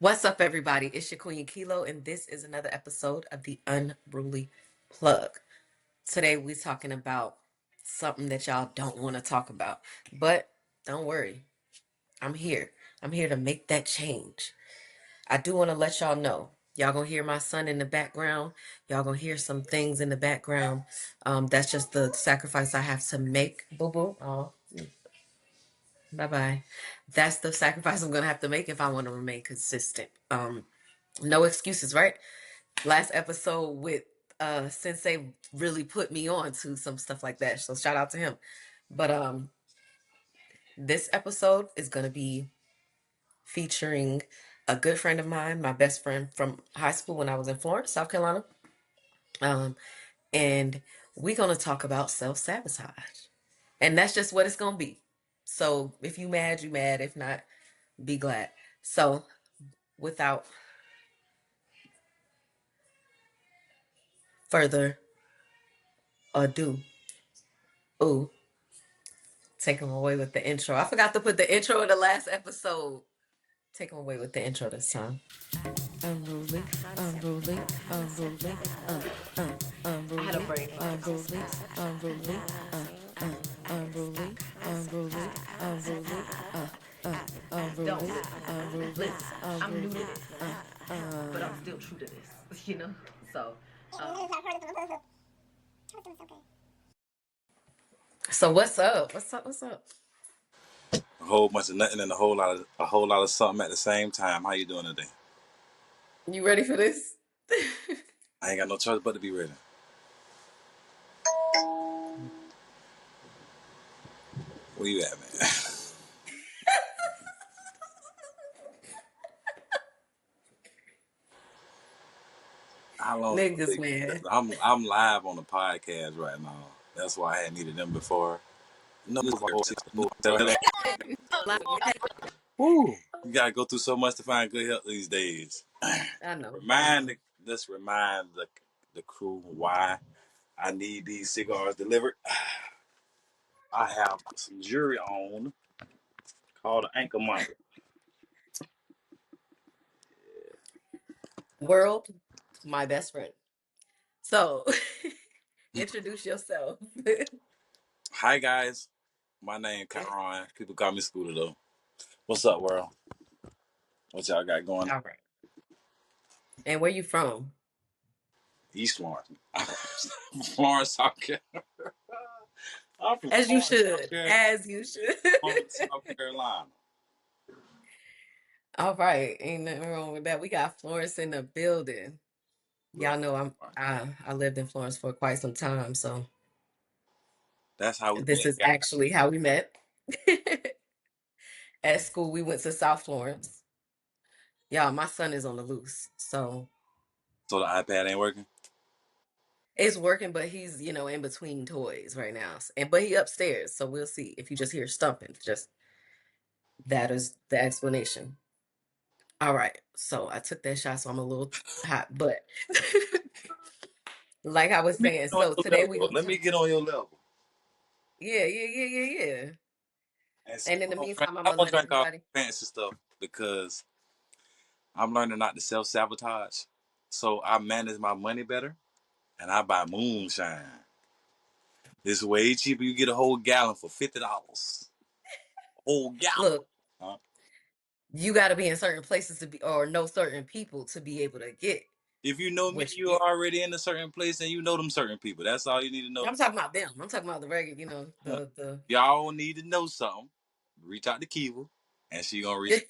What's up, everybody? It's your Queen Keylo, and this is another episode of the Unruly Plug. Today, we're talking about something that y'all don't want to talk about, but don't worry, I'm here. I'm here to make that change. I do want to let y'all know. Y'all gonna hear my son in the background. Y'all gonna hear some things in the background. That's just the sacrifice I have to make. Boo boo. Oh, bye bye. That's the sacrifice I'm gonna have to make if I want to remain consistent. No excuses, right? Last episode with Sensei really put me on to some stuff like that. So shout out to him. But this episode is gonna be featuring a good friend of mine, my best friend from high school when I was in Florence, South Carolina. Um, and we're gonna talk about self-sabotage. And that's just what it's gonna be. So if you mad, you mad. If not, be glad. So without further ado, ooh, take him away with the intro. I forgot to put the intro in the last episode. Take him away with the intro this time. Unruly, unruly, unruly, unruly, I had a brain. Unruly, unruly, unruly, unruly, unruly, unruly, unruly. I'm new to this, but I'm still true to this, you know? So, so what's up? What's up? What's up? A whole bunch of nothing and a whole lot of something at the same time. How you doing today? You ready for this? I ain't got no choice but to be ready. Where you at, man? How long? Niggas, man. I'm live on the podcast right now. That's why I had needed them before. No, woo. You gotta go through so much to find good help these days. I know. Let's remind the crew why I need these cigars delivered. I have some jewelry on called an ankle monitor. World, my best friend. So, introduce yourself. Hi guys, my name Kwēn. People call me Skooda though. What's up, world? What y'all got going on? All right. And where you from? East Florence. Florence, South Carolina. I'm from As you Florence, should. As you should. South Carolina. All right. Ain't nothing wrong with that. We got Florence in the building. Love Y'all know Florence. I lived in Florence for quite some time, so That's how we this met, is guys. actually how we met. At school, we went to South Florence. Y'all, my son is on the loose, so So the iPad ain't working. it's working, but he's, in between toys right now. But he upstairs, so we'll see. If you just hear stumping, just that is the explanation. All right. So I took that shot, so I'm a little hot, but like I was Let me saying, get on so your today we're level. gonna Let me talk. get on your level. Yeah, yeah, yeah, yeah, yeah. And see, And in the meantime, I'm I gonna don't let drink all everybody. fancy stuff because I'm learning not to self sabotage. So I manage my money better and I buy moonshine. It's way cheaper. You get a whole gallon for $50. Whole gallon. Look, Huh? you got to be in certain places to be, or know certain people to be able to get If you know me, what you you're get. already in a certain place and you know them certain people. That's all you need to know. I'm talking about them. I'm talking about the regular, the. Y'all need to know something. Reach out to Kiva and she gonna reach.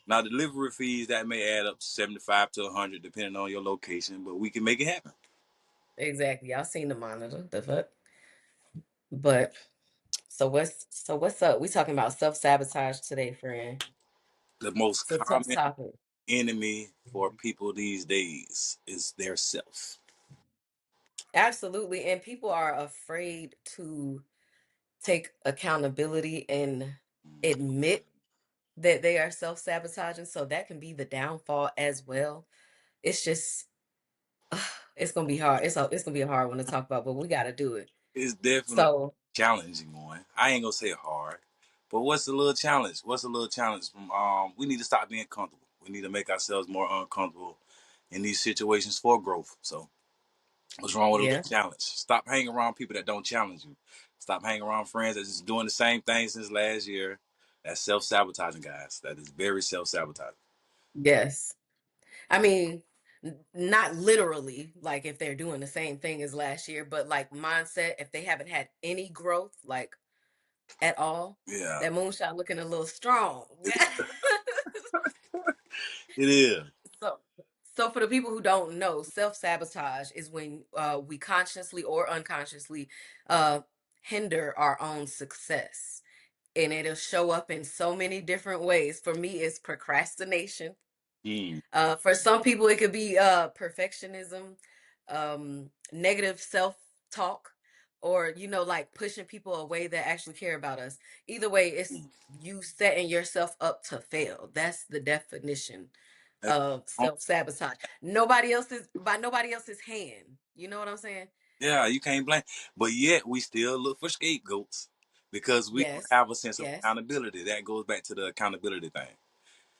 Now delivery fees that may add up to 75 to 100 depending on your location, but we can make it happen. Exactly. Y'all seen the monitor, the fuck. But so what's up? We talking about self sabotage today, friend. The most It's a tough common topic. enemy for people these days is their self. Absolutely. And people are afraid to take accountability and admit that they are self-sabotaging. So that can be the downfall as well. It's just it's gonna be hard. It's gonna be a hard one to talk about, but we gotta do it. It's definitely So challenging one. I ain't gonna say hard, but what's the little challenge? What's the little challenge from we need to stop being comfortable. We need to make ourselves more uncomfortable in these situations for growth. So what's wrong with a little Yeah. challenge? Stop hanging around people that don't challenge you. Stop hanging around friends that's just doing the same thing since last year. That's self-sabotaging, guys. That is very self-sabotaging. Yes. I mean, not literally like if they're doing the same thing as last year, but like mindset, if they haven't had any growth, like at all, Yeah, that moonshot looking a little strong. it, it is. So, so for the people who don't know, self-sabotage is when we consciously or unconsciously uh, hinder our own success. And it'll show up in so many different ways. For me, it's procrastination. Mm. For some people, it could be perfectionism, negative self-talk, or like pushing people away that actually care about us. Either way, it's Mm. you setting yourself up to fail. That's the definition And, of self-sabotage. Nobody else's hand. You know what I'm saying? yeah, you can't blame. But yet we still look for scapegoats because we don't Yes. have a sense of Yes. accountability. That goes back to the accountability thing.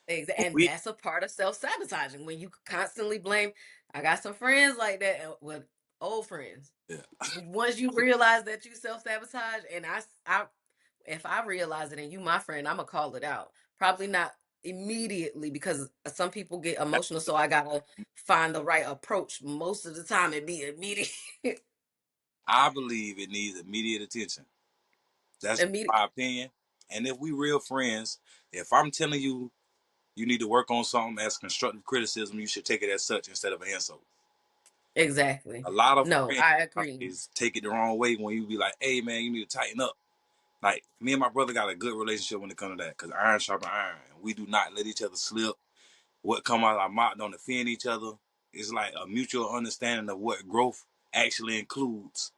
When And we, that's a part of self-sabotaging when you constantly blame. I got some friends like that with old friends. yeah, Once you realize that you self-sabotage, and if I realize it and you my friend, I'm gonna call it out. Probably not immediately because some people get emotional, so I gotta find the right approach. Most of the time it be immediate. I believe it needs immediate attention. That's Immediate. my opinion. And if we real friends, if I'm telling you you need to work on something as constructive criticism, you should take it as such instead of an insult. Exactly. A lot of No, friends I agree. nowadays take it the wrong way when you be like, "Hey man, you need to tighten up." Like me and my brother got a good relationship when it comes to that, because iron sharpen iron. We do not let each other slip. What come out of our mouth don't offend each other. It's like a mutual understanding of what growth actually includes.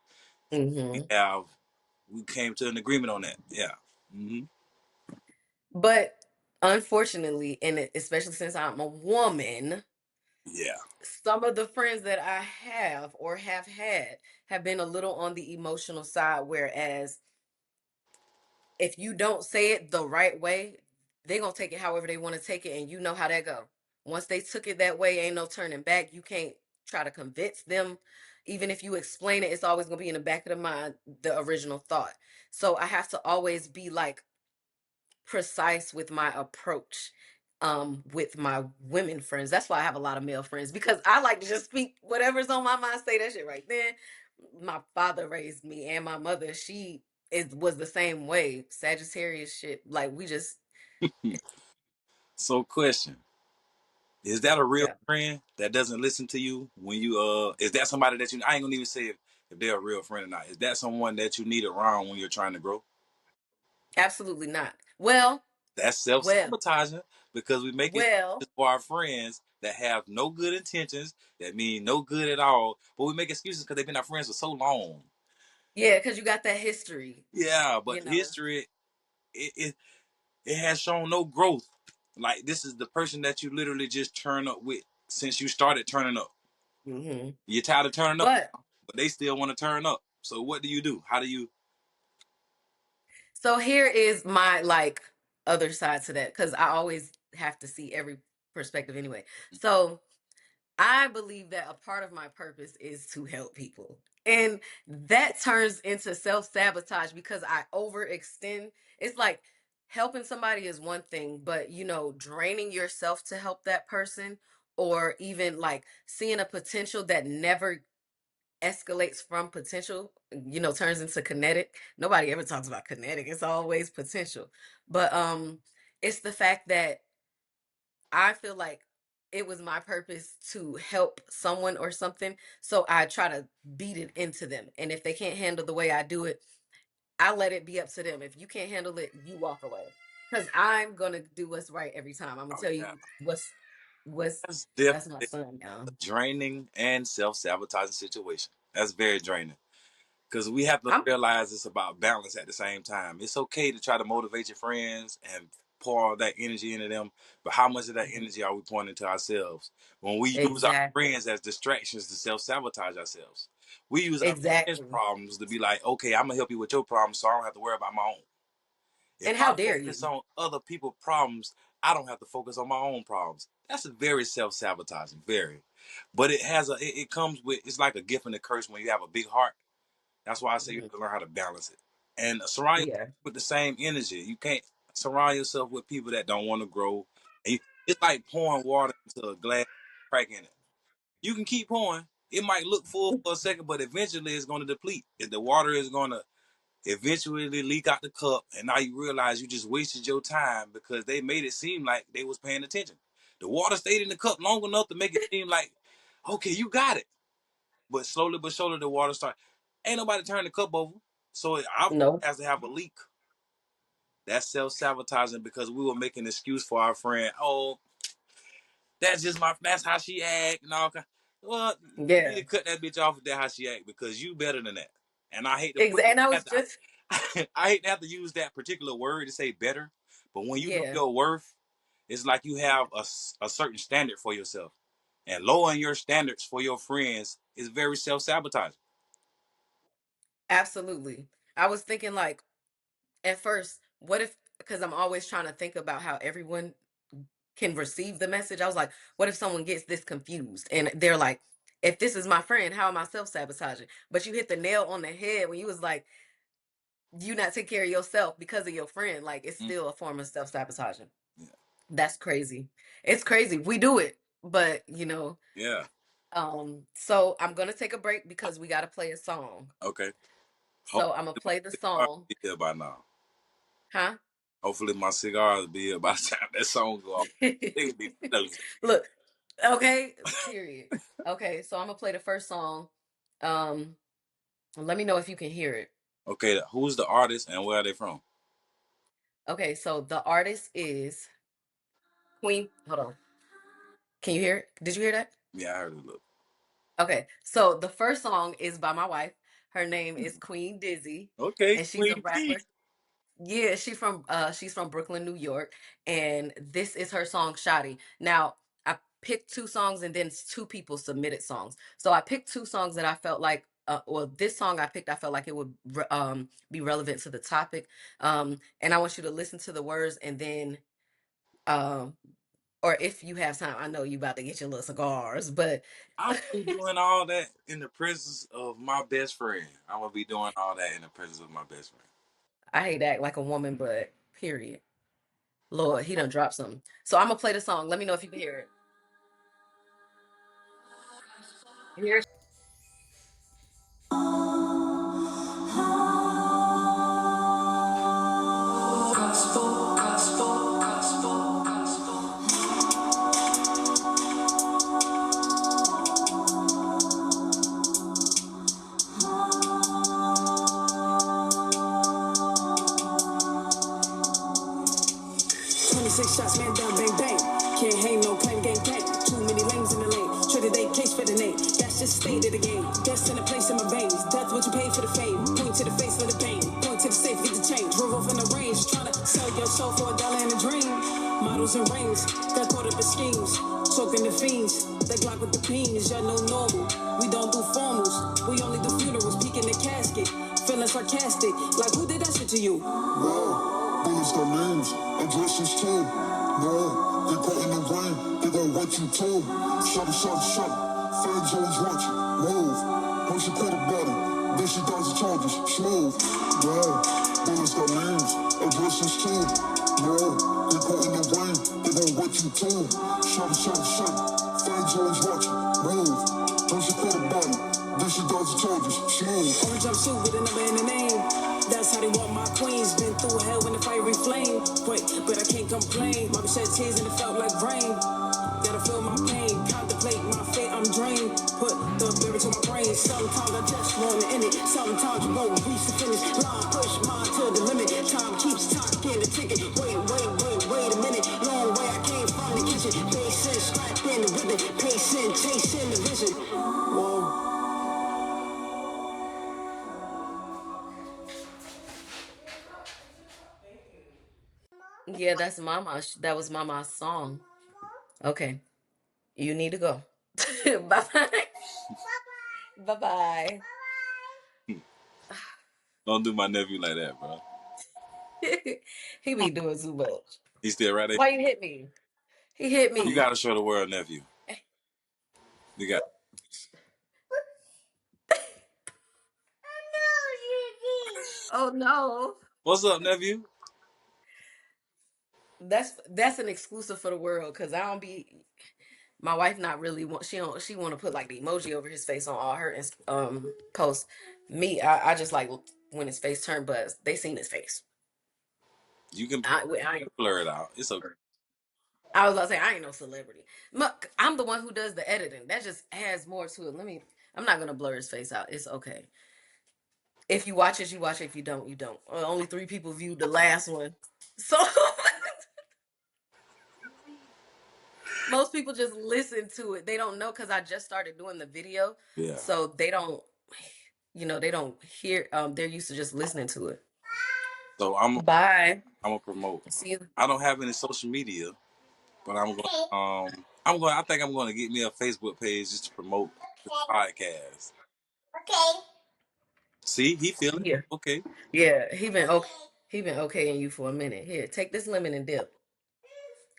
We Hmm. have we came to an agreement on that. Yeah. Hmm. But unfortunately, and especially since I'm a woman, Yeah. some of the friends that I have or have had have been a little on the emotional side, whereas if you don't say it the right way, they're gonna take it however they want to take it, and you know how that go. Once they took it that way, ain't no turning back. You can't try to convince them. Even if you explain it, it's always gonna be in the back of the mind, the original thought. So I have to always be like precise with my approach with my women friends. That's why I have a lot of male friends, because I like to just speak whatever's on my mind, say that shit right then. My father raised me, and my mother, she was the same way. Sagittarius shit. Like we just So question. Is that a real yeah. friend that doesn't listen to you when you is that somebody that you I ain't gonna even say if they're a real friend or not. Is that someone that you need around when you're trying to grow? Absolutely not. Well, That's well, self-sabotaging because we make well, excuses for our friends that have no good intentions, that mean no good at all, but we make excuses because they've been our friends for so long. yeah, because you got that history, Yeah, you but know. history it has shown no growth. Like this is the person that you literally just turn up with since you started turning up. Hmm. You're tired of turning up, But but they still want to turn up. So what do you do? How do you? so here is my like other side to that, because I always have to see every perspective anyway. So I believe that a part of my purpose is to help people. And that turns into self sabotage because I overextend. It's like helping somebody is one thing, but draining yourself to help that person, or even like seeing a potential that never escalates from potential, turns into kinetic. Nobody ever talks about kinetic. It's always potential. But it's the fact that I feel like it was my purpose to help someone or something. So I try to beat it into them. And if they can't handle the way I do it, I let it be up to them. If you can't handle it, you walk away. Because I'm gonna do what's right every time. I'm gonna Oh tell yeah, you what's that's that's my definitely son, y'all. a draining and self-sabotaging situation. That's very draining because we have to I'm realize it's about balance at the same time. It's okay to try to motivate your friends and pour all that energy into them, but how much of that Mhm. energy are we pouring into ourselves? When we use our Exactly. friends as distractions to self-sabotage ourselves, we use our friends' Exactly. problems to be like, okay, I'm gonna help you with your problems, so I don't have to worry about my own. If And how I dare focus you? on other people's problems, I don't have to focus on my own problems. That's very self-sabotaging, very. But it comes with, it's like a gift and a curse when you have a big heart. That's why I say you Mhm. have to learn how to balance it. And surround yourself Yeah. with the same energy. You can't surround yourself with people that don't want to grow. It's like pouring water into a glass, crack in it. You can keep pouring. It might look full for a second, but eventually it's going to deplete. The water is going to eventually leak out the cup, and now you realize you just wasted your time because they made it seem like they was paying attention. The water stayed in the cup long enough to make it seem like, okay, you got it. But slowly but surely the water started. Ain't nobody turned the cup over. So our No. has to have a leak. That's self-sabotaging because we were making an excuse for our friend. Oh, that's how she act and all kind. Well, you need Yeah. to cut that bitch off with that how she act because you better than that. And I hate to And I have was to, just I hate to have to use that particular word to say better, but when you know yeah. your worth, it's like you have a certain standard for yourself, and lowering your standards for your friends is very self-sabotaging. Absolutely. I was thinking like at first, what if, because I'm always trying to think about how everyone can receive the message. I was like, what if someone gets this confused and they're like, if this is my friend, how am I self sabotaging? But you hit the nail on the head when you was like, you not take care of yourself because of your friend. Like it's Mm, still a form of self sabotaging. yeah, That's crazy. It's crazy. We do it, but yeah. so I'm gonna take a break because we gotta play a song. Okay. So I'm gonna Hopefully my play the cigar song. will be here by now. Huh? Hopefully my cigar will be here by the time that song go off. They be close. Look, okay, period. Okay, so I'm gonna play the first song. Um, let me know if you can hear it. Okay, who's the artist and where are they from? Okay, so the artist is Queen. Hold on. Can you hear it? Did you hear that? Yeah, I heard it. Look. Okay, so the first song is by my wife. Her name is Queen Dizzy, Okay, and she's a Queen P. rapper. Yeah, she's from Brooklyn, New York, and this is her song Shotty. Now, I picked two songs and then two people submitted songs. So I picked two songs that I felt like well, this song I picked I felt like it would be relevant to the topic. And I want you to listen to the words and then um or if you have time, I know you about to get your little cigars, but I'm gonna be doing all that in the presence of my best friend. I'm gonna be doing all that in the presence of my best friend. I hate to act like a woman, but period. Lord, he done dropped something. So I'm gonna play the song. Let me know if you can hear it. Hear it? 26 shots, man down, bang, bang. Can't hang, no claim, gang, gang. Too many lanes in the lane. Traded they case for the name. That's just state of the game. That's in the place in my veins. That's what you pay for the fame. Point to the face for the pain. Point to the safe, get the change. Drove off in the range. Tryna sell your soul for $1 in a dream. Models and rings. Got caught up in schemes. Talking to fiends. They Glock with the beans. Y'all know normal. We don't do formals. We only do funerals. Peek in the casket. Feeling sarcastic. Like who did that shit to you? Wow, these are names, addresses too. No, they caught in the rain, they gon' what you told. Shut, fans always watch you. Move, when she put a body, then she does the charges. Smooth, wow, these are names, addresses too. No, they caught in the rain, they gon' what you told. Shut, fans always watch you. Move, when she put a body, then she does the charges. Smooth. Orange jumpsuit with a number in the name. That's how they want my queens. Been through hell in the fiery flame. Wait, but I can't complain. Mama shed tears and it felt like rain. Gotta feel my pain. Contemplate my fate, I'm drained. Put the berry to my brain. Sometimes I just wanna end it. Sometimes you won't reach the finish line. Push mine to the limit. Time keeps talking the ticket. Wait a minute. Long way I came from the kitchen. Facing, scrapped in the ribbon. Pacing, chasing the vision. Whoa. Yeah, that's Mama. That was Mama's song. Okay, you need to go. Bye bye. Bye bye. Don't do my nephew like that, bro. He be doing too much. He's still right there. Why you hit me? He hit You me. gotta show the world, nephew. You got. Oh no. What's up, nephew? That's an exclusive for the world because I don't be. My wife not really want she want to put like the emoji over his face on all her posts. Me, I just like when his face turned, but they seen his face. You can I blur it out. It's okay. I was about to say I ain't no celebrity. I'm the one who does the editing. That just adds more to it. I'm not gonna blur his face out. It's okay. If you watch it, you watch it. If you don't, you don't. Only 3 people viewed the last one, so most people just listen to it. They don't know because I just started doing the video, Yeah. so they don't. They don't hear. They're used to just listening to it. So I'm Bye. gonna promote. See you. I don't have any social media, but I think I'm gonna get me a Facebook page just to promote this podcast. See, he feeling Yeah. okay. Yeah. He been okay. He been okaying you for a minute. Here, take this lemon and dip.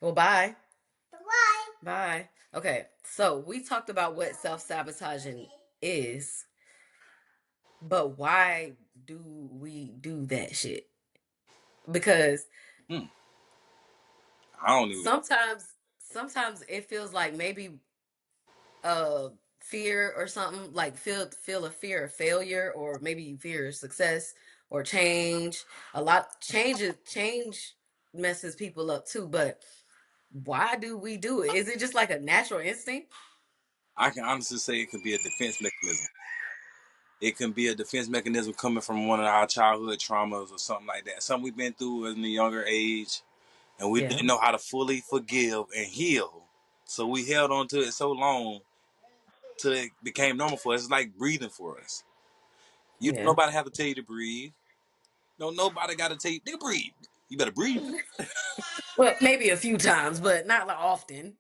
Well, bye. Bye. Okay. So we talked about what self-sabotaging is, but why do we do that shit? Because Hmm. I don't even. sometimes it feels like maybe uh fear or something, like feel a fear of failure, or maybe you fear success or change. A lot change messes people up too, but why do we do it? Is it just like a natural instinct? I can honestly say it could be a defense mechanism. It can be a defense mechanism coming from one of our childhood traumas or something like that. Something we've been through in a younger age, and we Yeah. didn't know how to fully forgive and heal. So we held on to it so long till it became normal for us. It's like breathing for us. You don't Yeah. nobody have to tell you to breathe. No, nobody got to tell you, nigga, breathe. You better breathe. Well, maybe a few times, but not like often.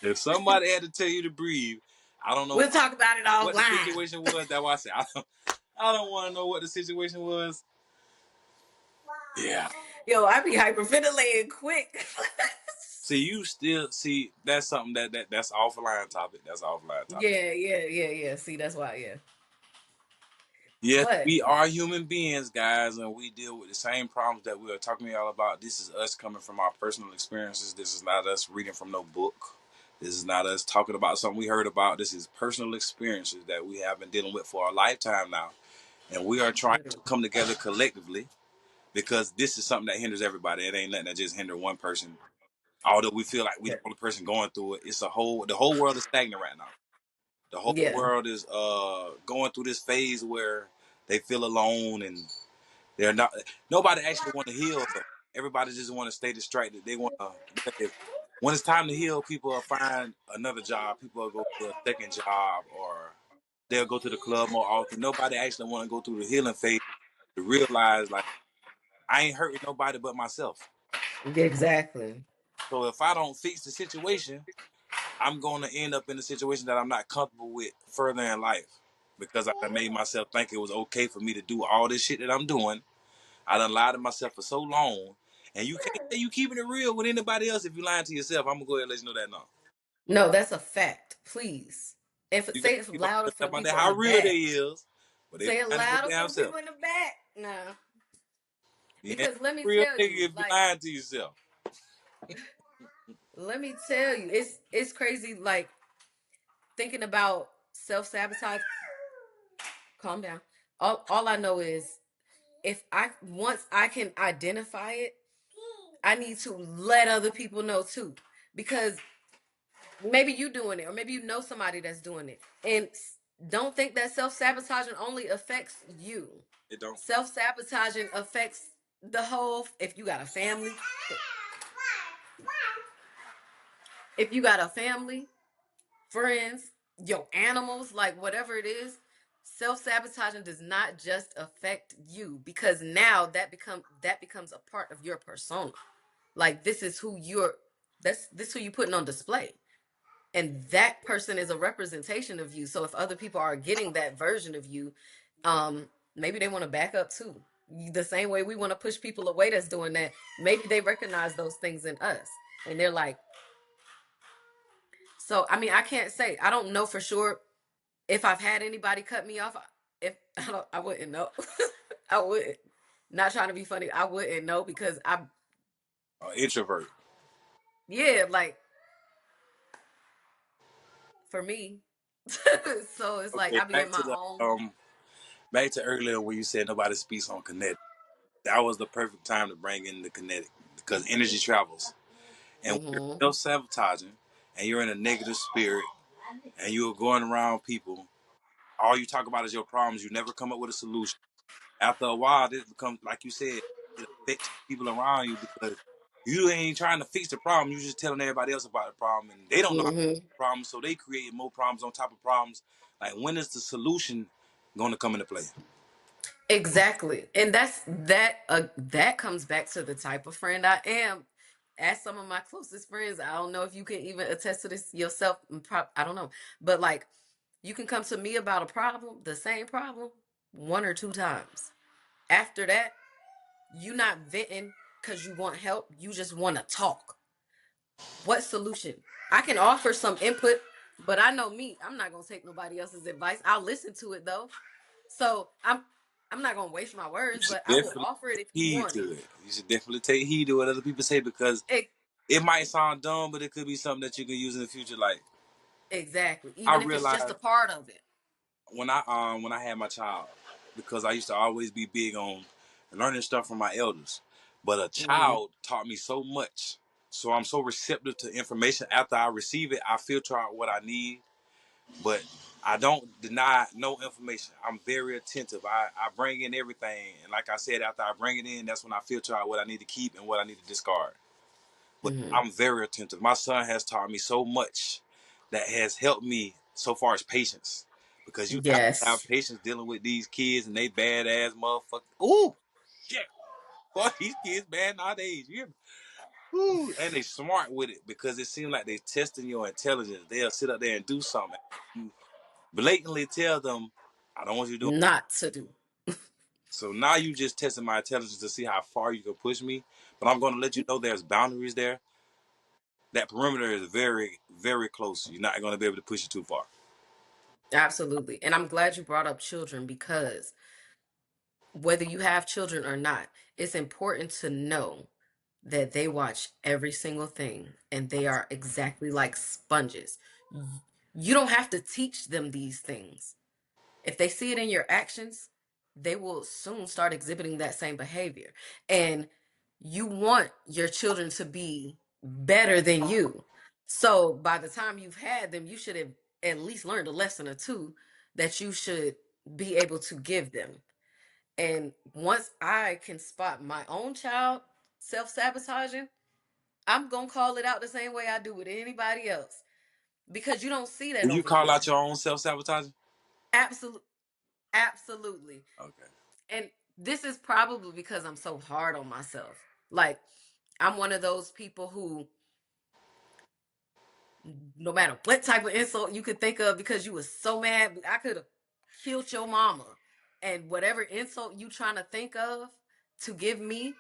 If somebody had to tell you to breathe, I don't know We'll talk about it what the offline. situation was. That's why I said I don't want to know what the situation was. Yeah. Yo, I be hyperventilating quick. See, you still see that's something that's offline topic. That's offline topic. Yeah. See, that's why, yeah. Yes, But we are human beings, guys, and we deal with the same problems that we are talking to y'all about. This is us coming from our personal experiences. This is not us reading from no book. This is not us talking about something we heard about. This is personal experiences that we have been dealing with for a lifetime now. And we are trying to come together collectively because this is something that hinders everybody. It ain't nothing that just hinder one person. Although we feel like we the yeah, only person going through it, the whole world is stagnant right now. The whole yeah, world is going through this phase where they feel alone and they're not. Nobody actually want to heal though. Everybody just want to stay distracted. They want to. When it's time to heal, people will find another job. People will go to a second job, or they'll go to the club more often. Nobody actually want to go through the healing phase to realize like I ain't hurting nobody but myself. exactly. So if I don't fix the situation, I'm going to end up in a situation that I'm not comfortable with further in life because I made myself think it was okay for me to do all this shit that I'm doing. I done lied to myself for so long, and you can't say you keeping it real with anybody else if you lying to yourself. I'm gonna go ahead and let you know that now. No, that's a fact. Please. And You got say it people louder for the about that people in how the real they back. is, but they Say it lying to their louder for damn the self. people in the back. No. You ain't Because let a me real tell nigga you, if you like, lying to yourself. let me tell you, it's crazy, like, thinking about self-sabotage. Calm down. All I know is if I once I can identify it, I need to let other people know too. Because maybe you doing it, or maybe you know somebody that's doing it. And don't think that self-sabotaging only affects you. It don't. Self-sabotaging affects the whole, if you got a family, friends, your animals, like whatever it is, self-sabotaging does not just affect you, because now that becomes a part of your persona. Like this who you putting on display. And that person is a representation of you. So if other people are getting that version of you, maybe they want to back up too. the same way we want to push people away that's doing that, maybe they recognize those things in us. And they're like, so I mean, I can't say, I don't know for sure if I've had anybody cut me off. If I don't, I wouldn't know. I wouldn't. Not trying to be funny. I wouldn't know because Introvert. yeah, like for me. So it's like Okay, I be in my own. back to earlier when you said nobody speaks on kinetic. That was the perfect time to bring in the kinetic because energy travels. And when you're Hmm. self sabotaging and you're in a negative spirit and you're going around people, all you talk about is your problems. You never come up with a solution. After a while, this becomes, like you said, it affects people around you because you ain't trying to fix the problem. You just telling everybody else about the problem, and they don't know how to fix Hmm. the problem, so they create more problems on top of problems. Like, when is the solution going to come into play? Exactly. And that comes back to the type of friend I am. As some of my closest friends, I don't know if you can even attest to this yourself. I don't know. But like you can come to me about a problem, the same problem, one or two times. After that, you not venting because you want help. You just want to talk. What solution? I can offer some input, but I know me, I'm not gonna take nobody else's advice. I'll listen to it though. So I'm not gonna waste my You words, should but I will definitely offer it if take you heed want it. to it. You should definitely take heed to what other people say because E- it might sound dumb, but it could be something that you can use in the future. Like, exactly. I Even if it's just a realized part of it. when I had my child, because I used to always be big on learning stuff from my elders. But a Hmm. child taught me so much. So I'm so receptive to information. After I receive it, I filter out what I need. But I don't deny no information. I'm very attentive. I bring in everything. And like I said, after I bring it in, that's when I filter out what I need to keep and what I need to discard. But Hmm. I'm very attentive. My son has taught me so much that has helped me so far as patience. Because you have to have Yes. patience dealing with these kids and they badass motherfuckers. Ooh, shit. Boy, these kids bad nowadays. You hear me? Ooh, and they smart with it because it seems like they testing your intelligence. They'll sit up there and do something. You blatantly tell them, I don't want you doing. Not to do. So now you just testing my intelligence to see how far you can push me. But I'm going to let you know there's boundaries there. That perimeter is very, very close. You're not going to be able to push it too far. Absolutely. And I'm glad you brought up children because whether you have children or not, it's important to know that they watch every single thing and they are exactly like sponges. You don't have to teach them these things. If they see it in your actions, they will soon start exhibiting that same behavior. And you want your children to be better than you. So by the time you've had them, you should have at least learned a lesson or two that you should be able to give them. And once I can spot my own child self sabotaging, I'm going to call it out the same way I do with anybody else because you don't see that Do you over call out here. your own self sabotaging? Absolutely. Absolutely. Okay. And this is probably because I'm so hard on myself. Like, I'm one of those people who, no matter what type of insult you could think of, because you was so mad, I could have killed your mama. And whatever insult you trying to think of to give me,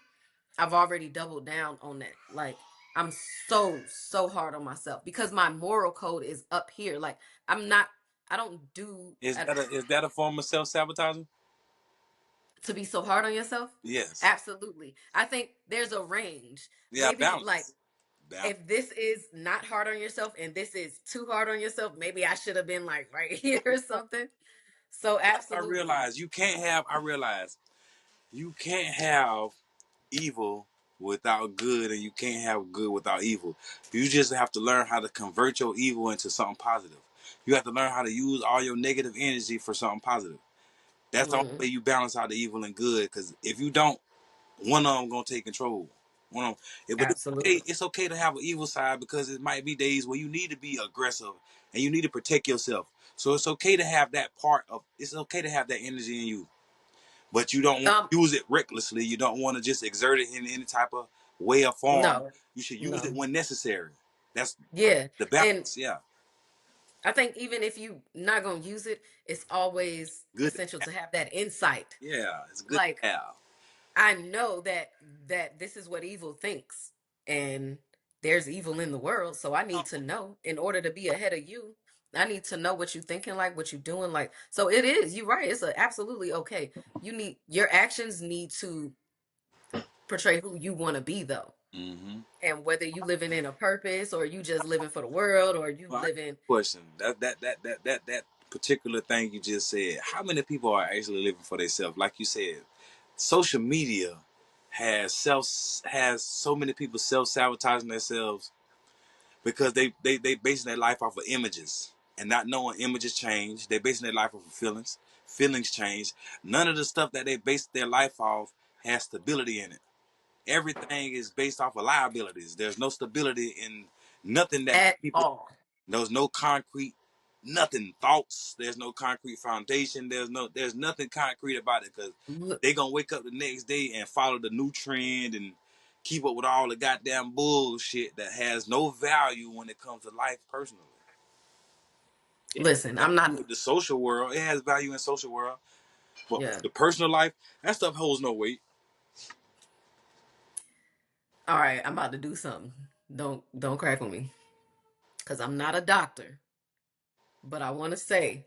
I've already doubled down on that. Like, I'm so hard on myself because my moral code is up here. Like, I'm not, I don't do Is that a form of self sabotaging? to be so hard on yourself. Yes. Absolutely. I think there's a range. Yeah, Maybe like balance. Balance. if this is not hard on yourself and this is too hard on yourself, maybe I should have been like right here or something. So I absolutely. realize you can't have evil without good, and you can't have good without evil. You just have to learn how to convert your evil into something positive. You have to learn how to use all your negative energy for something positive. That's the only Hmm. way you balance out the evil and good. Because if you don't, one of them gonna take control. One of them, but it's okay. Absolutely. It's okay to have an evil side because it might be days where you need to be aggressive and you need to protect yourself. So it's okay to have that part of. It's okay to have that energy in you, but you don't want Um to use it recklessly. You don't want to just exert it in any type of way or form. no. You should use it No. when necessary. That's Yeah. the And balance. Yeah, I think even if you not going to use it, it's always good. essential to have that insight. Yeah, it's good Like to have. I know that this is what evil thinks, and there's evil in the world. So I need to know in order to be ahead of you. I need to know what you're thinking, like what you're doing, like. So it is. You're right. It's absolutely okay. You need your actions need to portray who you want to be, though, Mm-hmm. and whether you living in a purpose or you just living for the world or you Well, I got living. a question. That particular thing you just said. How many people are actually living for themselves? Like you said, social media has so many people self sabotaging themselves because they basing their life off of images and not knowing images change. They basing their life off of feelings. Feelings change. None of the stuff that they base their life off has stability in it. Everything is based off of liabilities. There's no stability in nothing that At people. all. There's no concrete, nothing thoughts. There's no concrete foundation. There's nothing concrete about it because they gonna wake up the next day and follow the new trend and keep up with all the goddamn bullshit that has no value when it comes to life personally. It has Listen, I'm value not. with the social world. It has value in social world, but Yeah. the personal life, that stuff holds no weight. All right, I'm about to do something. Don't crack with me, because I'm not a doctor, but I want to say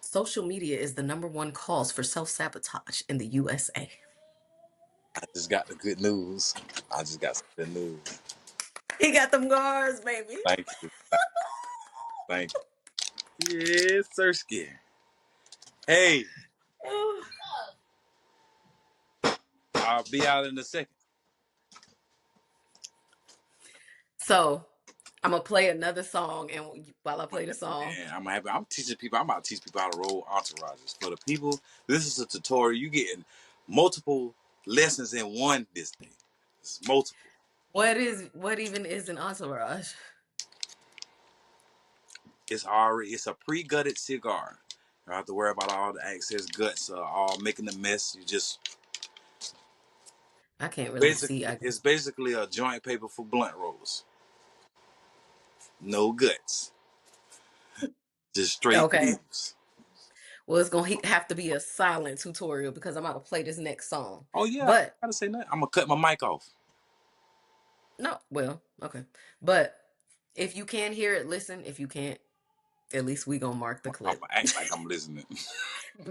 social media is the number one cause for self sabotage in the USA. I just got the good news. I just got some good news. He got them guards, baby. Thank you. Thank you. Yes, sir, scare. Hey, I'll be out in a second. So I'm gonna play another song, and while I play the song, Man, I'm teaching people. I'm about to teach people how to roll entourages. For the people, this is a tutorial. You getting multiple lessons in one this day. It's multiple. what even is an entourage? It's a pre-gutted cigar. You don't have to worry about all the excess guts all making a mess. You just I can't really see. basically it's basically a joint paper for blunt rollers. No guts. Just straight Okay. leaves. Well, it's gonna have to be a silent tutorial because I'm about to play this next song. Oh yeah, I But gotta say that. I'm gonna cut my mic off. no, well, okay. But if you can hear it, listen. If you can't, at least we gonna mark the I'm clip. gonna act like I'm listening.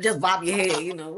Just bob your head, you know.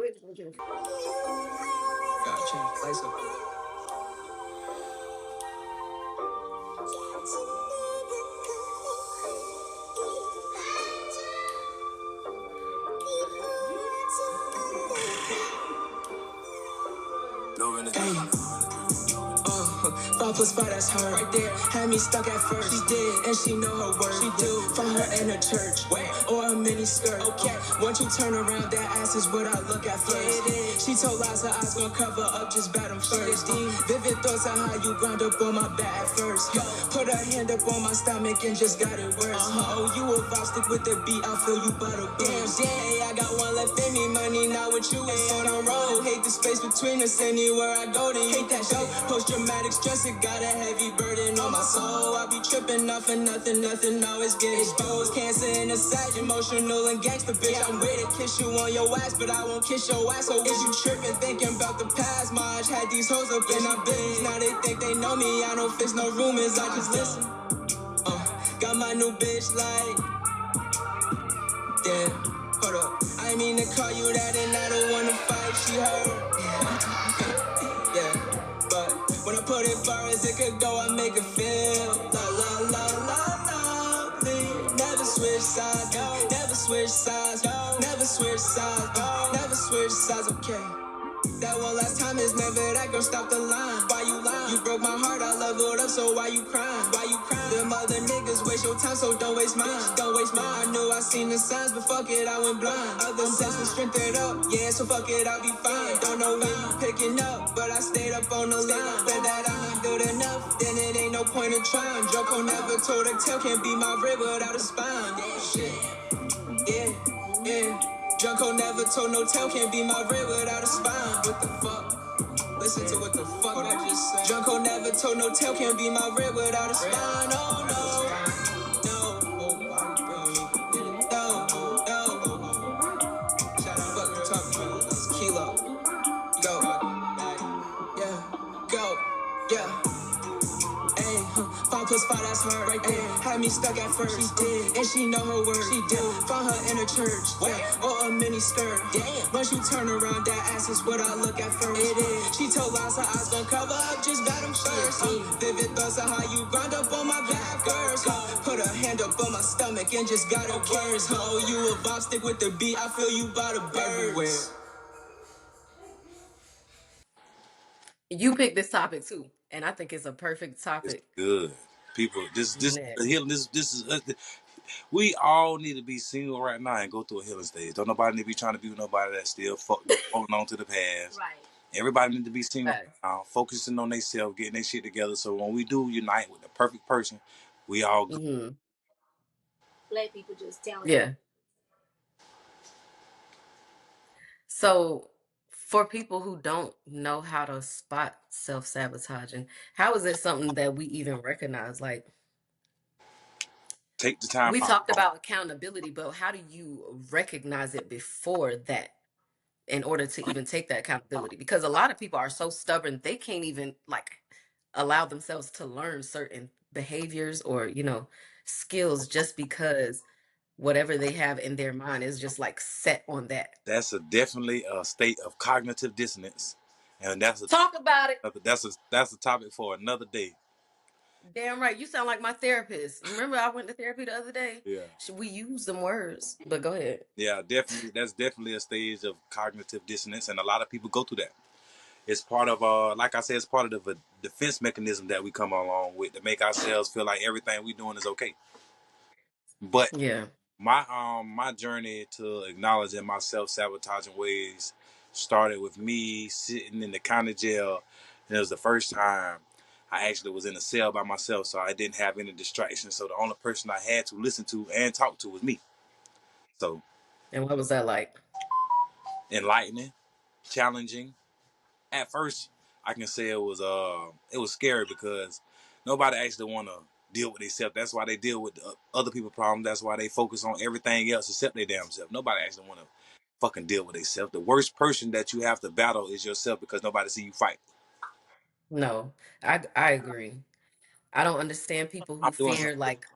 Uh, 5+5, that's her. Right there. Had me stuck at first. She did, and she know her worth. She do. Find her in a church. Where? Or a mini skirt. Okay. Once you turn around, that ass is what I look at first. Yeah, it is. She told lies, her eyes gon' cover up, just bat them first. Vivid thoughts of how you grind up on my back at first. Put her hand up on my stomach and just got it worse. Oh, you a vibe, stick with the beat, I feel you by the burst. Yeah, I got one left in me, money, not with you, it's on the road. Hate the space between us, anywhere I go, then hate that show. Post-traumatic stress, it got a heavy burden on my soul. I be tripping off of nothing, always get exposed. Cancer in the side, emotional and gangster, bitch, I'm with it. Kiss you on your ass, but I won't kiss your ass. So is you tripping, thinking about the past? Maj had these hoes up in our business. Now they think they know me, I don't fix no rumors, I just listen. Got my new bitch like, damn, hold up. I mean to call you that and I don't wanna fight, she heard. Yeah, but when I put it far as it could go, I make it feel la la la la la. Never switch sides, never switch sides, never switch sides, never switch sides, okay. That one last time is never that girl, stop the line. Why you lying? You broke my heart, I leveled up, so why you crying? Why you crying? Them other niggas waste your time, so don't waste mine. Don't waste mine. I knew I seen the signs, but fuck it, I went blind. Other sets will strength it up, yeah, so fuck it, I'll be fine. Don't know when you picking up, but I stayed up on the line. Bet that I'm not good enough, then it ain't no point in trying. Joko never told a tail, can't be my rib without a spine. Shit, yeah, yeah. Junko never told no tale, can't be my rib without a spine. What the fuck? Listen to what the fuck I just said. Junko never told no tale, can't be my rib without a spine. Oh no, no, no, no. Shout out, fuck you talking about? That's Keylo. 5 plus 5, that's her right there. Had me stuck at first. She did, and she know her word. She did. Found her in a church, or a mini skirt. Damn. Once you turn around, that ass is what I look at first. It is. She told lies, her eyes gon' cover up, just bat them first. Vivid thoughts of how you grind up on my back first. Put a hand up on my stomach and just got it worse. Oh, you a vibe, stick with the beat. I feel you by the birds. You picked this topic too, and I think it's a perfect It's topic. good. People, this Next. healing. This is. We all need to be single right now and go through a healing stage. Don't nobody need to be trying to be with nobody that's still holding on to the past. Right. Everybody need to be single Facts. right now, focusing on themselves, getting their shit together. So when we do unite with the perfect person, we all good. Mm-hmm. Black people just telling. Yeah. So, for people who don't know how to spot self-sabotaging, how is it something that we even recognize? Like, Take the time we out. talked about accountability, but how do you recognize it before that in order to even take that accountability? Because a lot of people are so stubborn, they can't even like allow themselves to learn certain behaviors or, skills just because whatever they have in their mind is just like set on that. That's definitely a state of cognitive dissonance, and Talk about it. that's a topic for another day. Damn right. You sound like my therapist. Remember, I went to therapy the other day? Yeah. Should we use them words? But go ahead. Yeah, definitely. That's definitely a stage of cognitive dissonance, and a lot of people go through that. It's part of, like I said, it's part of the defense mechanism that we come along with to make ourselves feel like everything we doing is okay. But Yeah. my journey to acknowledging my self sabotaging ways started with me sitting in the county jail, and it was the first time I actually was in a cell by myself, so I didn't have any distractions. So the only person I had to listen to and talk to was me. So And what was that like? enlightening, challenging. At first, I can say it was scary because nobody actually want to deal with themselves. That's why they deal with other people's problems. That's why they focus on everything else except their damn self. Nobody actually want to fucking deal with themselves. The worst person that you have to battle is yourself because nobody see you fight. No, I agree. I don't understand people who I'm doing fear something. like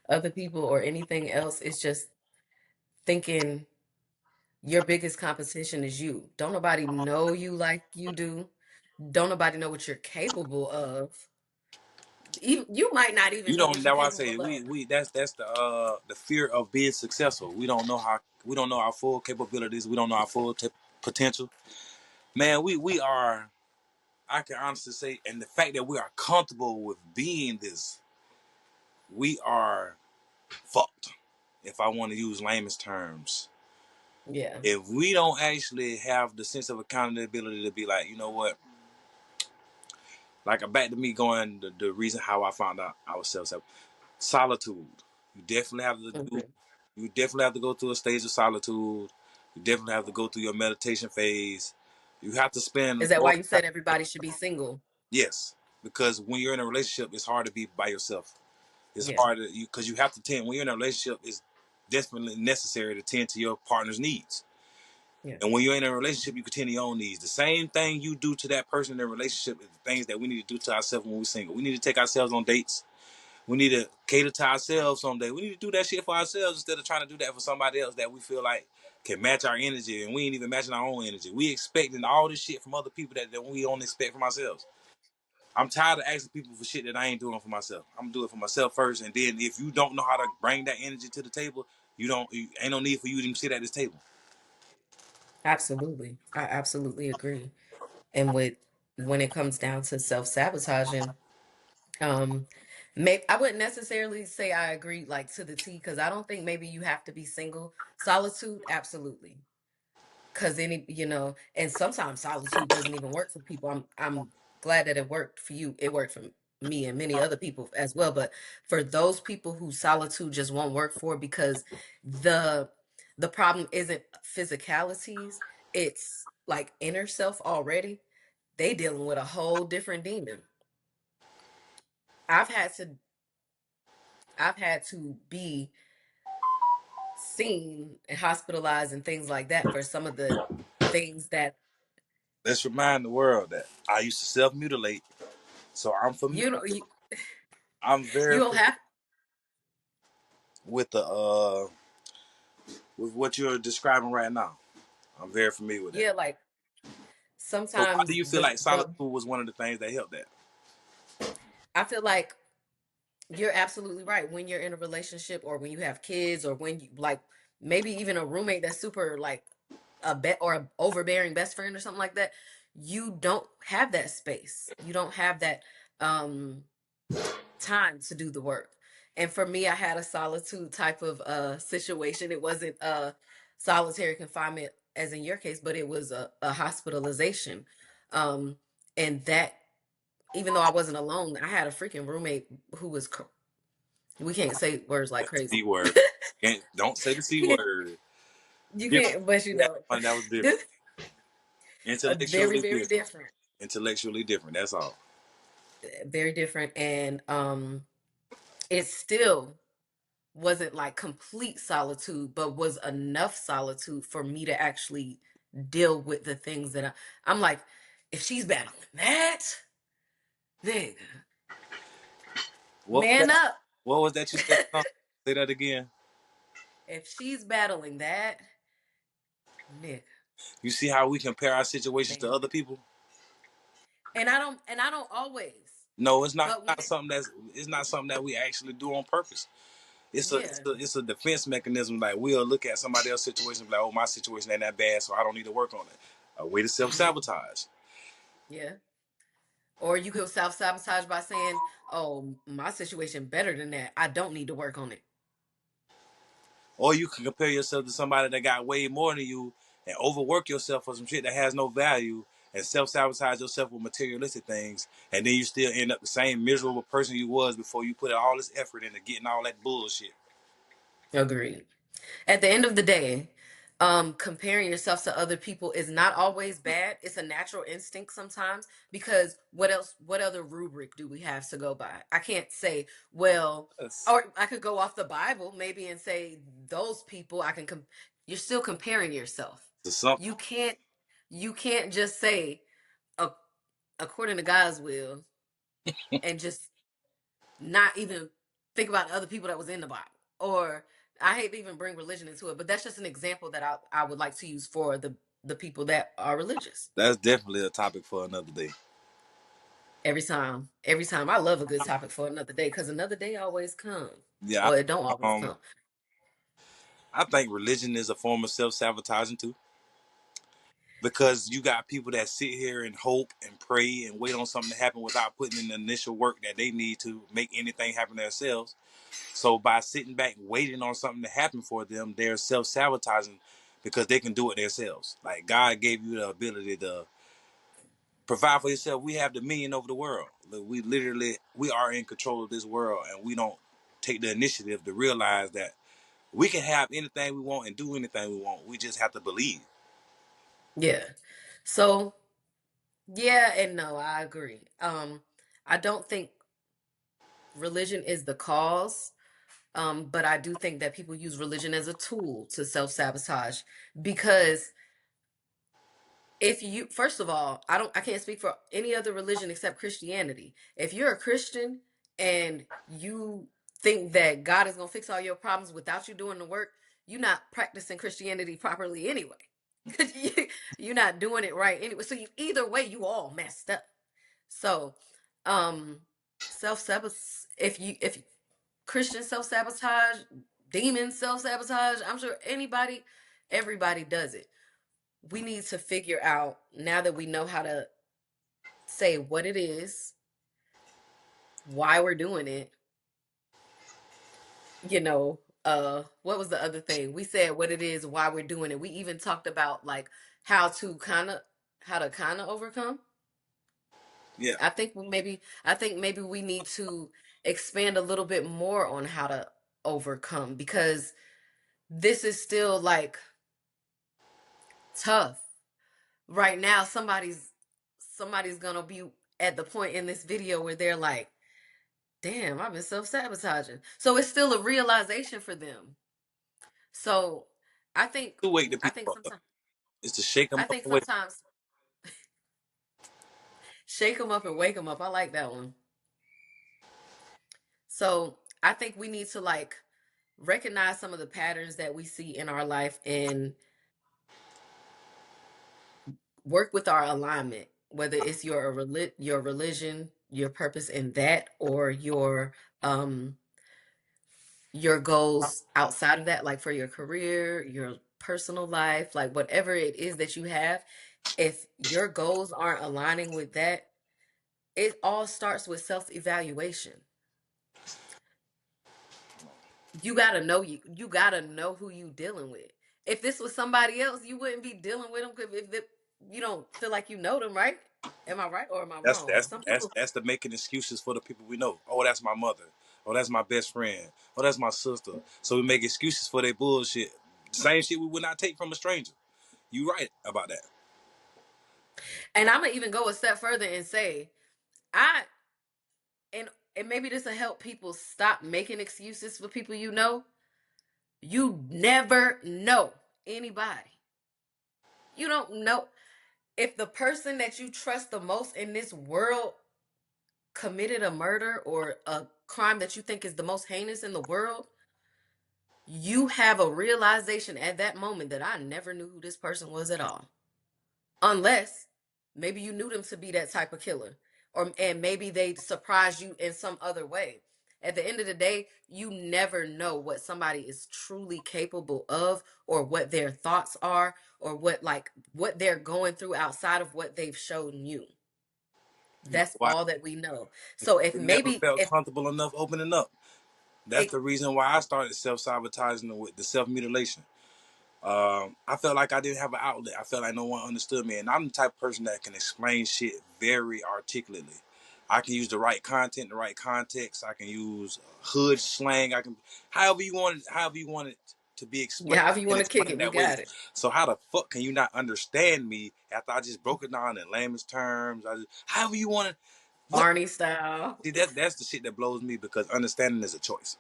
other people or anything else. It's just thinking your biggest competition is you. Don't nobody know you like you do. Don't nobody know what you're capable of. Even, you might not even You know don't. what you're That's why I say capable of. we that's the fear of being successful. We don't know our full capabilities. We don't know our full potential. Man, we are. I can honestly say, and the fact that we are comfortable with being this, we are fucked. If I want to use layman's terms, Yeah. if we don't actually have the sense of accountability to be like, you know what, like back to me going the reason how I found out ourselves, solitude. You definitely have to do. Mhm. You definitely have to go through a stage of solitude. You definitely have to go through your meditation phase. You have to spend Is that more why you time. said everybody should be single? Yes, because when you're in a relationship, it's hard to be by yourself. It's Yeah. hard to you because you have to tend when you're in a relationship. It's definitely necessary to tend to your partner's needs. Yeah. And when you're in a relationship, you can tend to your own needs. The same thing you do to that person in the relationship is the things that we need to do to ourselves when we're single. We need to take ourselves on dates. We need to cater to ourselves someday. We need to do that shit for ourselves instead of trying to do that for somebody else that we feel like can match our energy, and we ain't even matching our own energy. We expecting all this shit from other people that we don't expect from ourselves. I'm tired of asking people for shit that I ain't doing for myself. I'm gonna do it for myself first, and then if you don't know how to bring that energy to the table, you ain't no need for you to even sit at this table. Absolutely. I absolutely agree. And when it comes down to self-sabotaging, um I wouldn't necessarily say I agree like to the T because I don't think maybe you have to be single. Solitude, absolutely. Because and sometimes solitude doesn't even work for people. I'm glad that it worked for you. It worked for me and many other people as well. But for those people who solitude just won't work for because the the problem isn't physicalities, it's like inner self already. They dealing with a whole different demon. I've had to I've had to be seen and hospitalized and things like that for some of the things that let's remind the world that I used to self mutilate, so I'm familiar. You know, I'm very you don't familiar have. with the with what you're describing right now. I'm very familiar with that. Yeah, like So why do sometimes you feel like the solitude was one of the things that helped that? I feel like you're absolutely right. When you're in a relationship or when you have kids or when you like maybe even a roommate that's super like a bet or a overbearing best friend or something like that, you don't have that space. You don't have that um time to do the work. And for me, I had a solitude type of situation. It wasn't solitary confinement as in your case, but it was a hospitalization. Um and that even though I wasn't alone, I had a freaking roommate who was we can't say words like C crazy. word. Don't say the C word. You Different. can't, but you We had know, one that was different. very, Intellectually very different. different, Intellectually different. That's all. very different, and it still wasn't like complete solitude, but was enough solitude for me to actually deal with the things that I'm like, if she's battling that, nigga, What was man that? up. What was that you said? Say that again. If she's battling that, nigga, You see how we compare our situations to man other up. people? And I don't always, No, it's not, but when not it, something that's it's not something that we actually do on purpose. It's a yeah, it's a it's a defense mechanism. Like we'll look at somebody else's situation, and be like, oh, my situation ain't that bad, so I don't need to work on it. A way to self sabotage. yeah. Or you could self sabotage by saying, "Oh, my situation better than that. I don't need to work on it." Or you can compare yourself to somebody that got way more than you and overwork yourself for some shit that has no value and self sabotage yourself with materialistic things, and then you still end up the same miserable person you was before you put all this effort into getting all that bullshit. Agreed. At the end of the day, comparing yourself to other people is not always bad. It's a natural instinct sometimes because what else? What other rubric do we have to go by? I can't say, well, That's or I could go off the Bible maybe and say those people. I can. You're still comparing yourself. the something. You can't. You can't just say, "A- according to God's will," and just not even think about other people that was in the Bible. Or I hate to even bring religion into it, but that's just an example that I would like to use for the people that are religious. That's definitely a topic for another day. Every time I love a good topic for another day because another day always comes. Yeah, Well, it don't always um, come. I think religion is a form of self sabotaging too, because you got people that sit here and hope and pray and wait on something to happen without putting in the initial work that they need to make anything happen themselves. So by sitting back waiting on something to happen for them, they're self sabotaging because they can do it themselves. Like God gave you the ability to provide for yourself. We have dominion over the world. We literally we are in control of this world, and we don't take the initiative to realize that we can have anything we want and do anything we want. We just have to believe. Yeah. So yeah and no, I agree. I don't think religion is the cause. But I do think that people use religion as a tool to self sabotage because if you first of all, I can't speak for any other religion except Christianity. If you're a Christian and you think that God is gonna fix all your problems without you doing the work, you're not practicing Christianity properly anyway. You're not doing it right anyway. So either way, you all messed up. So, um, self sabotage. If Christian self sabotage, demon self sabotage, I'm sure everybody does it. We need to figure out now that we know how to say what it is, why we're doing it, what was the other thing? We said what it is, why we're doing it. We even talked about like how to kind of overcome. Yeah. I think maybe we need to expand a little bit more on how to overcome because this is still like tough. Right now somebody's gonna be at the point in this video where they're like, damn, I've been self-sabotaging. So it's still a realization for them. So I think To wake the I people think up. sometimes It's to shake them I up think and wake. sometimes Shake them up and wake them up. I like that one. So I think we need to like recognize some of the patterns that we see in our life and work with our alignment, whether it's your religion, your purpose in that, or your goals outside of that, like for your career, your personal life, like whatever it is that you have. If your goals aren't aligning with that, it all starts with self-evaluation. You gotta know who you dealing with. If this was somebody else, you wouldn't be dealing with them if you don't feel like you know them, right? Am I right or am I That's wrong? that's Some that's people. that's the making excuses for the people we know. Oh, that's my mother. Oh, that's my best friend. Oh, that's my sister. So we make excuses for their bullshit. Same shit we would not take from a stranger. You right about that. And I'm gonna even go a step further and say, I and maybe this will help people stop making excuses for people you know. You never know anybody. You don't know if the person that you trust the most in this world committed a murder or a crime that you think is the most heinous in the world. You have a realization at that moment that I never knew who this person was at all. Unless maybe you knew them to be that type of killer, or and maybe they surprised you in some other way. At the end of the day, you never know what somebody is truly capable of, or what their thoughts are, or what they're going through outside of what they've shown you. You know That's why? all that we know. So if We never maybe felt if comfortable enough opening up. That's it the reason why I started self sabotaging with the self mutilation. I felt like I didn't have an outlet. I felt like no one understood me, and I'm the type of person that can explain shit very articulately. I can use the right content, the right context. I can use hood slang. I can, however you want it to be explained, yeah, however you and want to kick explain it, we that way. got it. So how the fuck can you not understand me after I just broke it down in layman's terms? However you want it. What? Barney style. See, that's the shit that blows me because understanding is a choice.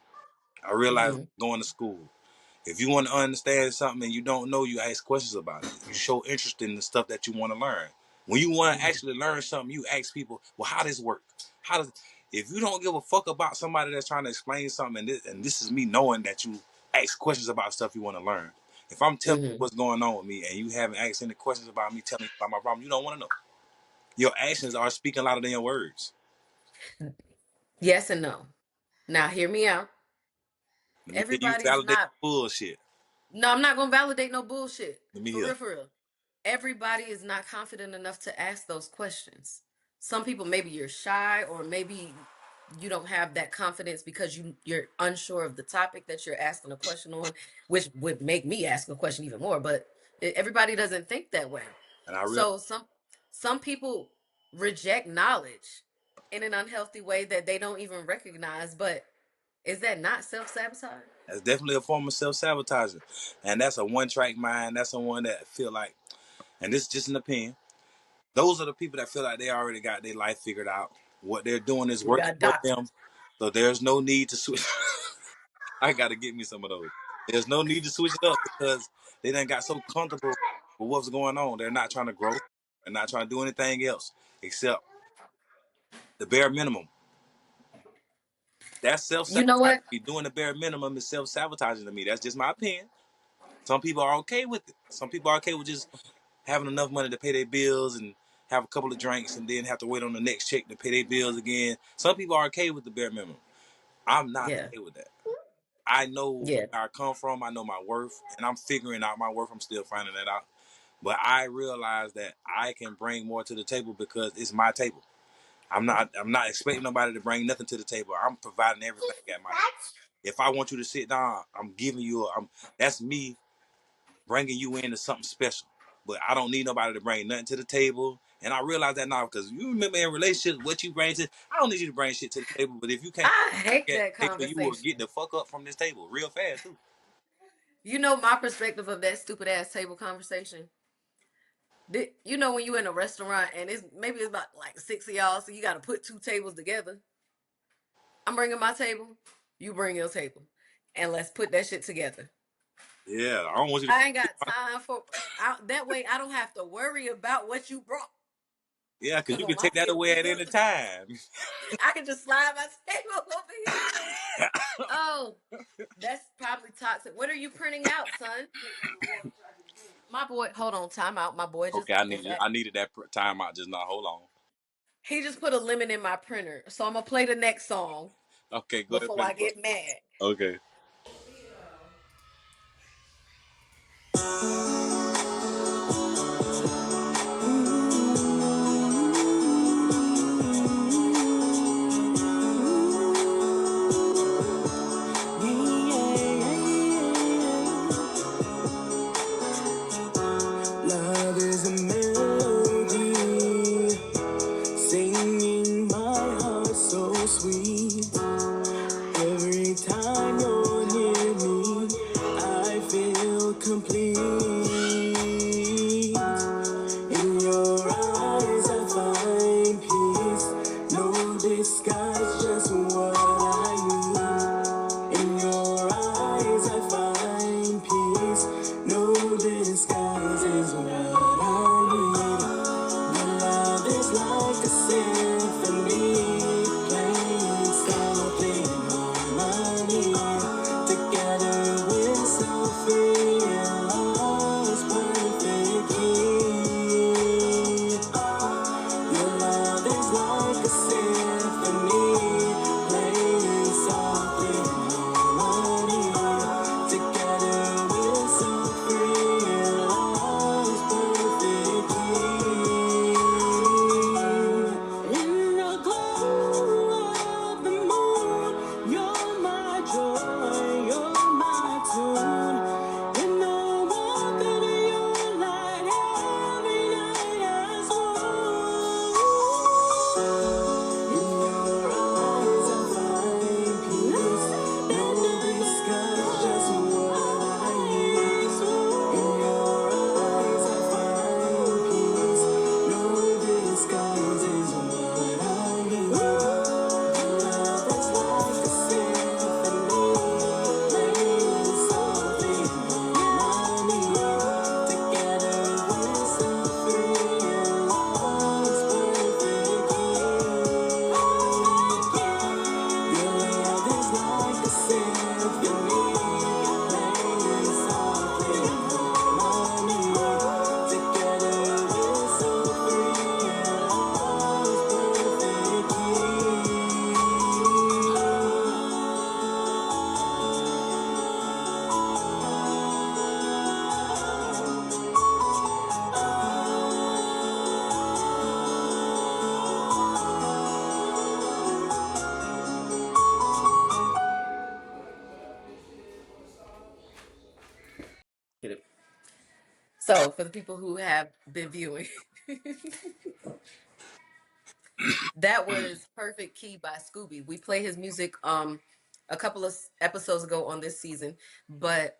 I realize Hmm. going to school. If you want to understand something and you don't know, you ask questions about it. You show interest in the stuff that you want to learn. When you want to Hmm. actually learn something, you ask people, "Well, how does this work? How does?" If you don't give a fuck about somebody that's trying to explain something, and this is me knowing that you ask questions about stuff you want to learn. If I'm telling you Hmm. what's going on with me and you haven't asked any questions about me telling you about my problem, you don't want to know. Your actions are speaking louder than your words. Yes and no. Now hear me out. Let me hear you Everybody is validate not. bullshit. No, I'm not gonna validate no bullshit. Let me For hear. real, for real. Everybody is not confident enough to ask those questions. Some people, maybe you're shy, or maybe you don't have that confidence because you're unsure of the topic that you're asking a question on, which would make me ask a question even more. But everybody doesn't think that way. And I realize So some people reject knowledge in an unhealthy way that they don't even recognize. But is that not self-sabotage? that's definitely a form of self-sabotaging. And that's a one-track mind. That's someone that feel like, and this is just an opinion, those are the people that feel like they already got their life figured out. What they're doing is We working got for doctorate. them. So there's no need to switch. I got to get me some of those. There's no need to switch it up because they done got so comfortable with what's going on. They're not trying to grow. They're not trying to do anything else except the bare minimum. That's You know self-sabotage. what? Doing the bare minimum is self-sabotaging to me. That's just my opinion. Some people are okay with it. Some people are okay with just having enough money to pay their bills and have a couple of drinks and then have to wait on the next check to pay their bills again. Some people are okay with the bare minimum. I'm not Yeah. okay with that. I know Yeah. where I come from. I know my worth, and I'm figuring out my worth. I'm still finding that out. But I realize that I can bring more to the table because it's my table. I'm not expecting nobody to bring nothing to the table. I'm providing everything at my. If I want you to sit down, I'm giving you. That's me bringing you into something special. But I don't need nobody to bring nothing to the table. And I realize that now because you remember in relationships what you bring to. I don't need you to bring shit to the table. But if you can't I hate get that the table, you will conversation. get the fuck up from this table real fast too. You know my perspective of that stupid ass table conversation. You know when you in a restaurant and it's about like six of y'all, so you got to put two tables together. I'm bringing my table, you bring your table, and let's put that shit together. Yeah, I don't want you to. I ain't got time for that way. I don't have to worry about what you brought. Yeah, because Cause you on can my take that table away is at any nothing. time. I can just slide my table over here. Oh, that's probably toxic. What are you printing out, son? My boy, hold on, time out. My boy just Okay, is at. I needed that time out just now. Hold on. He just put a lemon in my printer, so I'm gonna play the next song Okay, go ahead, before finish. I get mad. Okay. Love is a melody, singing my heart so sweet. Every time you're near me, I feel complete. In your eyes I find peace, no disguise, just what I need. In your eyes I find peace, no disguise is what I need. Your love is like a symphony, playing softly in harmony. Together we're so free and lost perfectly. Your love is like a symphony, playing softly in harmony. Together we're so free and lost perfectly. In the glow of the moon, you're my joy, you're my tune. In the warmth of your light, every night I swoon. In your eyes I find peace, no disguise, just what I need. In your eyes I find peace, no disguise is what I need. Your love is like a symphony, playing softly in harmony. Together we're so free and lost perfectly. Your love is like a symphony, playing softly in harmony. Together we're so free and lost Get it? So, for the people who have been viewing, that was Perfect Key by Scooby. We played his music a couple of episodes ago on this season, but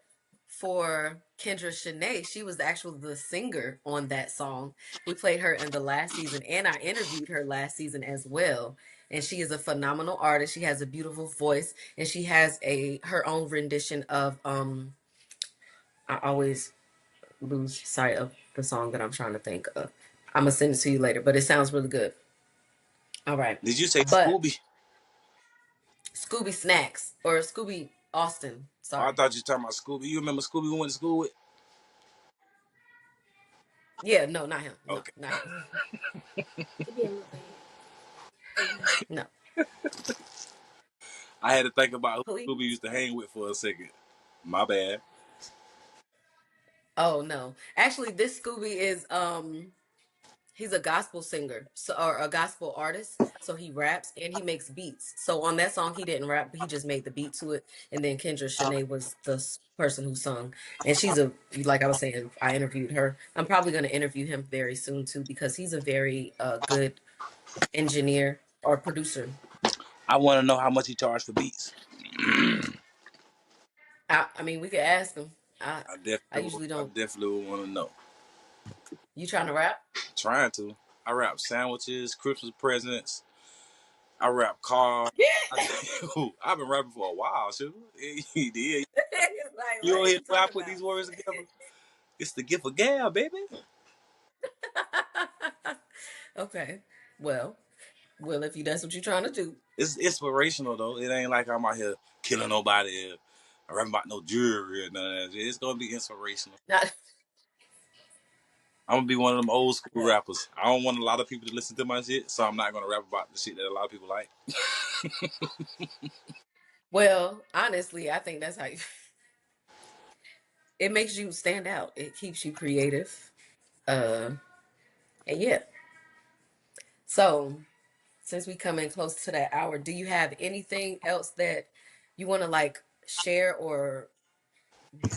for Kendra Shanae, she was actually the singer on that song. We played her in the last season, and I interviewed her last season as well. And she is a phenomenal artist. She has a beautiful voice, and she has a her own rendition of I always lose sight of the song that I'm trying to think of. I'm gonna send it to you later, but it sounds really good. All right. Did you say But Scooby? Scooby Snacks or Scooby Austin, Oh, I sorry. thought you were talking about Scooby. You remember Scooby we went to school with? Yeah, no, not him. No, Okay. not him. To be a little bit. No. I had to think about Who who he? Scooby used to hang with for a second. My bad. Oh no. Actually, this Scooby is he's a gospel singer, so or a gospel artist. So he raps and he makes beats. So on that song he didn't rap, but he just made the beat to it. And then Kendra Shanae was the person who sung. And she's a like I was saying, I interviewed her. I'm probably gonna interview him very soon too because he's a very good engineer or producer. I want to know how much he charged for beats. I mean, we could ask him. I I usually I don't. definitely would want to know. You trying to rap? Trying to. I wrap sandwiches, Christmas presents. I rap cars. I've been rapping for a while, too. He did. Like, You what don't are hear you the way I talking put these about? words together? It's the gift of gab, baby. Okay. Well, if you that's what you're trying to do. It's inspirational though. It ain't like I'm out here killing nobody or rapping about no jury or none of that. It's gonna be inspirational. Not I'm gonna be one of them old school well. rappers. I don't want a lot of people to listen to my shit, so I'm not gonna rap about the shit that a lot of people like. Well, honestly, I think that's how you, it makes you stand out. It keeps you creative. Uh, and yeah. So, since we come in close to that hour, do you have anything else that you want to like share or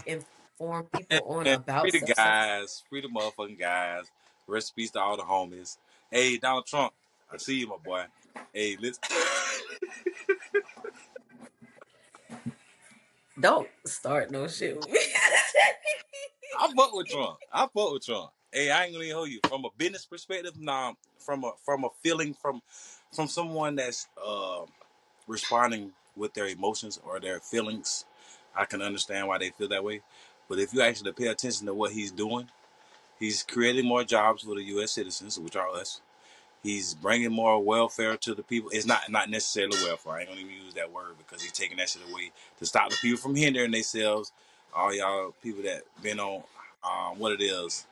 inform people on And about free the self sabotage? guys, free the motherfucking guys. Rest in peace to all the homies. Hey, Donald Trump, I see you, my boy. Hey, let's. Don't start no shit with me. I fuck with Trump. I fuck with Trump. Hey, I ain't gonna even hold you from a business perspective. Nah, from a feeling from someone that's responding with their emotions or their feelings, I can understand why they feel that way. But if you actually pay attention to what he's doing, he's creating more jobs for the U.S. citizens, which are us. He's bringing more welfare to the people. It's not necessarily welfare. I ain't gonna even use that word because he's taking that shit away to stop the people from hindering themselves. All y'all people that been on what it is,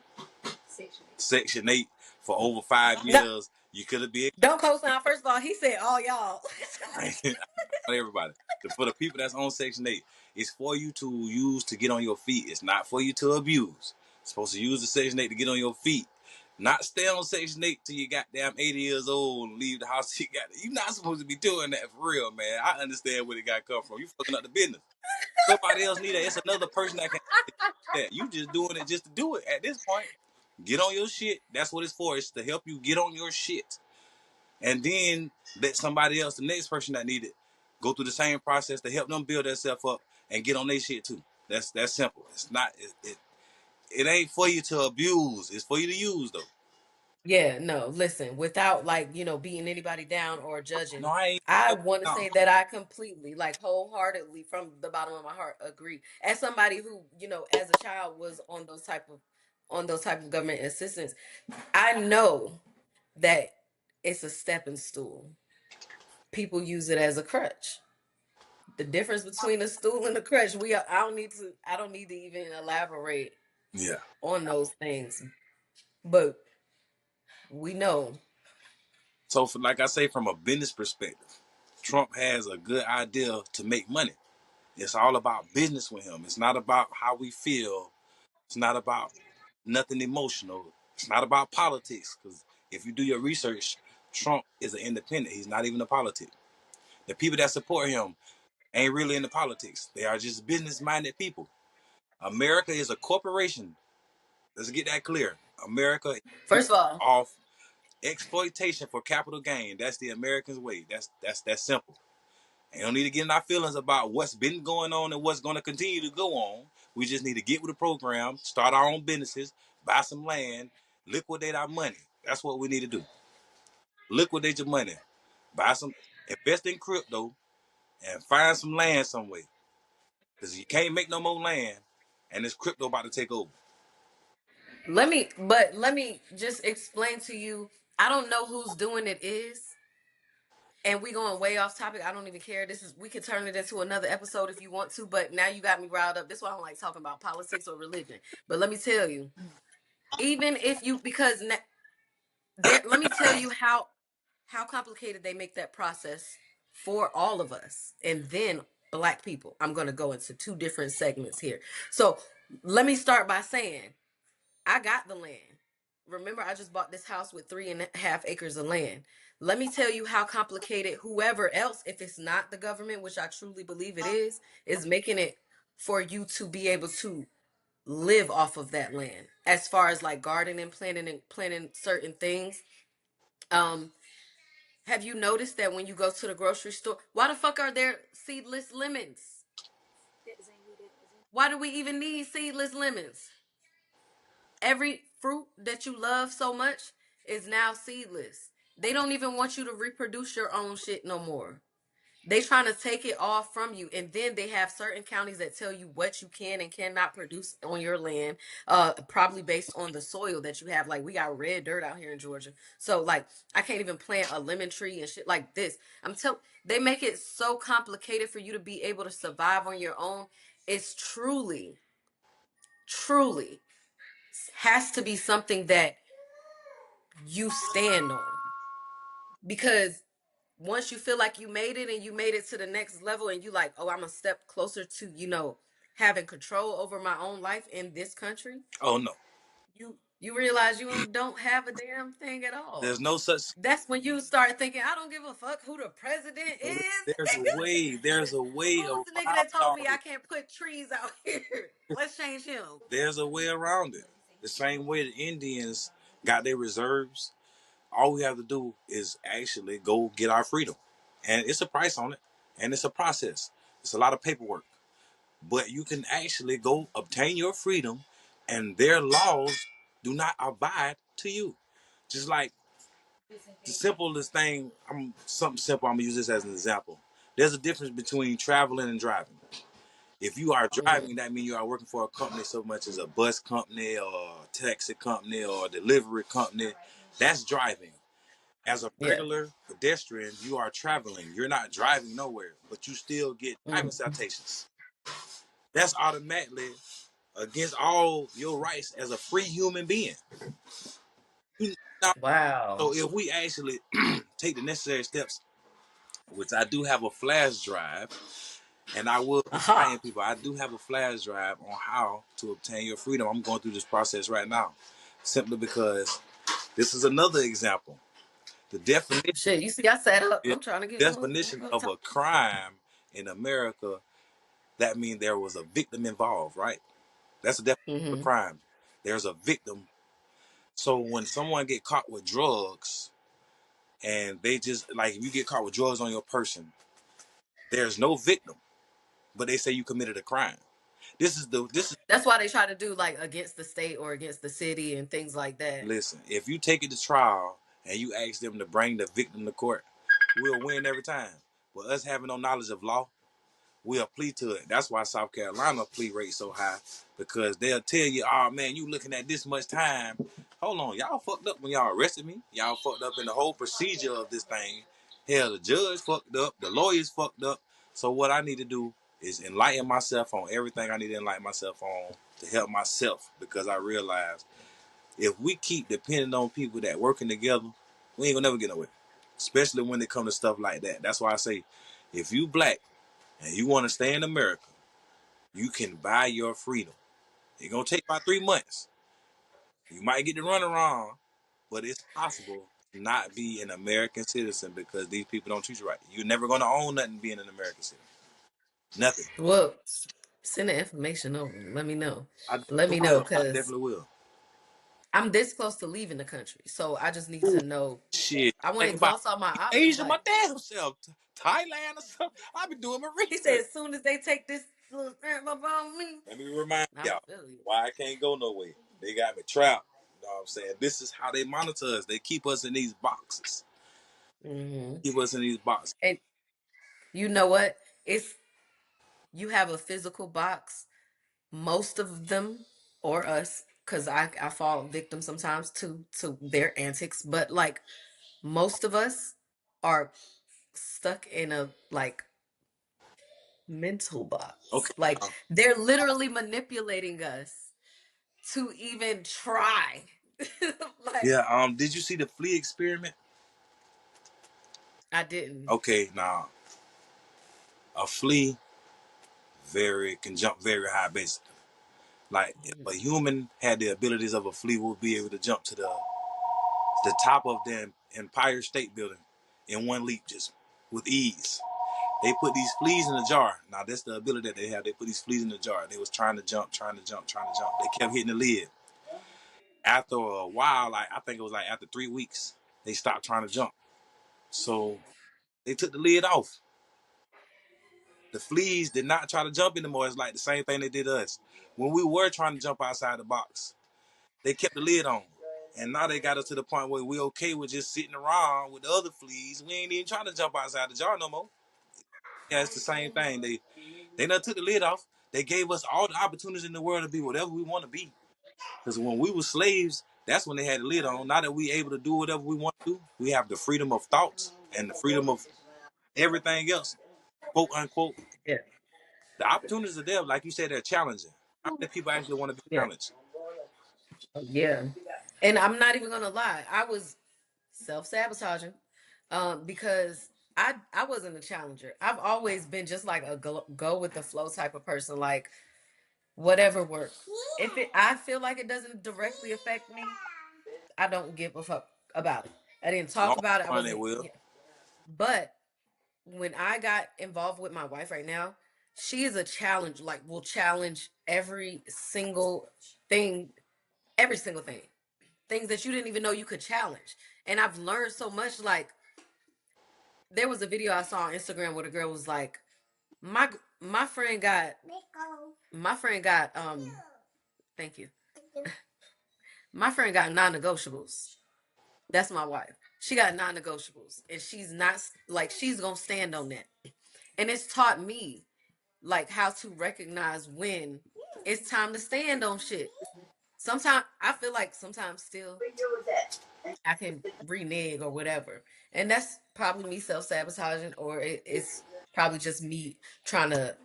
Section 8 for over five No, years, you could have been. don't co-sign. First of all, he said all y'all. Not everybody. For the people that's on Section 8, it's for you to use to get on your feet. It's not for you to abuse. It's supposed to use the Section 8 to get on your feet. Not stay on Section 8 till you goddamn 80 years old and leave the house. You're not supposed to be doing that for real, man. I understand where it got come from. You fucking up the business. Somebody else need that. It's another person that can do that. You just doing it just to do it at this point. Get on your shit. That's what it's for. It's to help you get on your shit. And then let somebody else, the next person that need it, go through the same process to help them build themselves up and get on their shit too. That's simple. It's not it ain't for you to abuse. It's for you to use though. Yeah, no, listen, without like, beating anybody down or No, judging, I ain't. I want to No. say that I completely, like wholeheartedly from the bottom of my heart agree. As somebody who, as a child was on those type of government assistance, I know that it's a stepping stool. People use it as a crutch. The difference between a stool and a crutch, I don't need to even elaborate Yeah. on those things. But we know. So, like I say, from a business perspective, Trump has a good idea to make money. It's all about business with him. It's not about how we feel. It's not about nothing emotional. It's not about politics. Because if you do your research, Trump is an independent. He's not even a politic. The people that support him ain't really into politics. They are just business-minded people. America is a corporation. Let's get that clear. America is built First of all, off exploitation for capital gain. That's the American's way. That's simple. And don't need to get in our feelings about what's been going on and what's going to continue to go on. We just need to get with the program, start our own businesses, buy some land, liquidate our money. That's what we need to do. Liquidate your money, buy some, invest in crypto, and find some land somewhere. Because you can't make no more land, and this crypto about to take over. let me just explain to you. I don't know who's doing it is, and we going way off topic. I don't even care. We could turn it into another episode if you want to, but now you got me riled up. This is why I don't like talking about politics or religion. But let me tell you, even if you because there, let me tell you how complicated they make that process for all of us, and then black people. I'm going to go into two different segments here. So let me start by saying I got the land. Remember, I just bought this house with 3.5 acres of land. Let me tell you how complicated whoever else, if it's not the government, which I truly believe it is making it for you to be able to live off of that land. As far as like gardening, planting, and planting certain things. Um, have you noticed that when you go to the grocery store, why the fuck are there seedless lemons? Why do we even need seedless lemons? Every fruit that you love so much is now seedless. They don't even want you to reproduce your own shit no more. They trying to take it all from you, and then they have certain counties that tell you what you can and cannot produce on your land, probably based on the soil that you have. Like we got red dirt out here in Georgia, so like I can't even plant a lemon tree and shit like this. They make it so complicated for you to be able to survive on your own. It's truly, truly has to be something that you stand on, because once you feel like you made it and you made it to the next level and you like, oh, I'm a step closer to, having control over my own life in this country, Oh no, you realize you don't have a damn thing at there's all. no such. That's when you start thinking, I don't give a fuck who the president is. There's a way. There's a way Who's the nigga around that told all me I this. can't put trees out here? Let's change him. There's a way around it. The same way the Indians got their reserves. All we have to do is actually go get our freedom, and it's a price on it, and it's a process. It's a lot of paperwork, but you can actually go obtain your freedom, and their laws do not abide to you. Just like the simplest thing, something simple. I'm gonna use this as an example. There's a difference between traveling and driving. If you are Mm-hmm. driving, that means you are working for a company so much as a bus company or a taxi company or a delivery company. That's driving. As a Yeah. regular pedestrian, you are traveling. You're not driving nowhere, but you still get driving Mm-hmm. citations. That's automatically against all your rights as a free human being. Now, Wow. so if we actually take the necessary steps, which I do have a flash drive, and I will be Aha. inviting people. I do have a flash drive on how to obtain your freedom. I'm going through this process right now, simply because this is another example. The definition, Shit, you see, I sat up. yeah, I'm trying to get definition of a crime in America. That means there was a victim involved, right? That's the definition of a Mm-hmm. crime. There's a victim. So when someone get caught with drugs, and they just like if you get caught with drugs on your person, there's no victim, but they say you committed a crime. This is That's why they try to do like against the state or against the city and things like that. Listen, if you take it to trial and you ask them to bring the victim to court, we'll win every time. But us having no knowledge of law, we'll plead to it. That's why South Carolina plea rate so high, because they'll tell you, oh man, you looking at this much time. Hold on, y'all fucked up when y'all arrested me. Y'all fucked up in the whole procedure of this thing. Hell, the judge fucked up, the lawyers fucked up. So what I need to do is enlighten myself on everything I need to enlighten myself on to help myself, because I realize if we keep depending on people that working together, we ain't gonna never get nowhere. Especially when it comes to stuff like that. That's why I say, if you black and you want to stay in America, you can buy your freedom. It's gonna take about 3 months. You might get to run around, but it's possible to not be an American citizen because these people don't treat you right. You're never gonna own nothing being an American citizen. Nothing. Well, send the information over. Let me know. I Let me definitely know will. I because definitely will. I'm this close to leaving the country. So I just need to know. Shit. I want to Think about exhaust all my options. Asia, my Like damn self. Thailand or something. I've been doing my he said, research. as soon as they take this little stamp up on me, Let me remind I y'all feel you. why I can't go nowhere. They got me trapped. You know what I'm saying? This is how they monitor us. They keep us in these boxes. Hmm. Keep us in these boxes. And you know what? It's you have a physical box. Most of them, or us, because I fall victim sometimes to their antics. But like most of us are stuck in a like mental Okay. box. Like they're literally manipulating us to even try. Like Yeah. Did you see the flea experiment? I didn't. Okay. Now, a flea can jump very high, basically. Like if a human had the abilities of a flea, would be able to jump to the top of the Empire State Building in one leap, just with ease. They put these fleas in a jar. Now that's the ability that they have. They put these fleas in a jar. They was trying to jump, trying to jump, trying to jump. They kept hitting the lid. After a while, like I think it was like after 3 weeks, they stopped trying to jump. So they took the lid off. The fleas did not try to jump anymore. It's like the same thing they did to us. When we were trying to jump outside the box, they kept the lid on. And now they got us to the point where we okay with just sitting around with the other fleas. We ain't even trying to jump outside the jar no more. Yeah, it's the same thing. They never took the lid off. They gave us all the opportunities in the world to be whatever we want to be. Because when we were slaves, that's when they had the lid on. Now that we able to do whatever we want to do, we have the freedom of thoughts and the freedom of everything else, quote unquote. Yeah. The opportunities are there, like you said, they're challenging. How many people actually want to be Yeah. challenged? Yeah. And I'm not even gonna lie. I was self-sabotaging because I wasn't a challenger. I've always been just like a go with the flow type of person, like whatever works. If it I feel like it doesn't directly affect me, I don't give a fuck about it. I didn't talk Long about it. I run it wasn't, will. yeah. But when I got involved with my wife right now, she is a challenge, like will challenge thing, every single thing. Things that you didn't even know you could challenge. And I've learned so much. Like there was a video I saw on Instagram where the girl was like, my my friend got my friend got thank you. My friend got non-negotiables. That's my wife. She got non-negotiables, and she's not like she's gonna stand on that. And it's taught me like how to recognize when it's time to stand on shit. Sometimes I feel like sometimes still I can renege or whatever, and that's probably me self-sabotaging, or it's probably just me trying to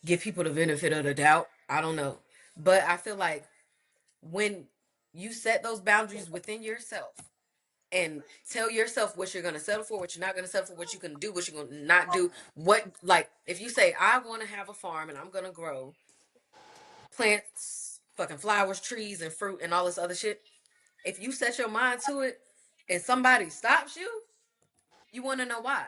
give people the benefit of the doubt. I don't know, but I feel like when you set those boundaries within yourself and tell yourself what you're gonna settle for, what you're not gonna settle for, what you can do, what you're gonna not do. What like if you say I want to have a farm and I'm gonna grow plants, fucking flowers, trees, and fruit and all this other shit. If you set your mind to it and somebody stops you, you want to know why.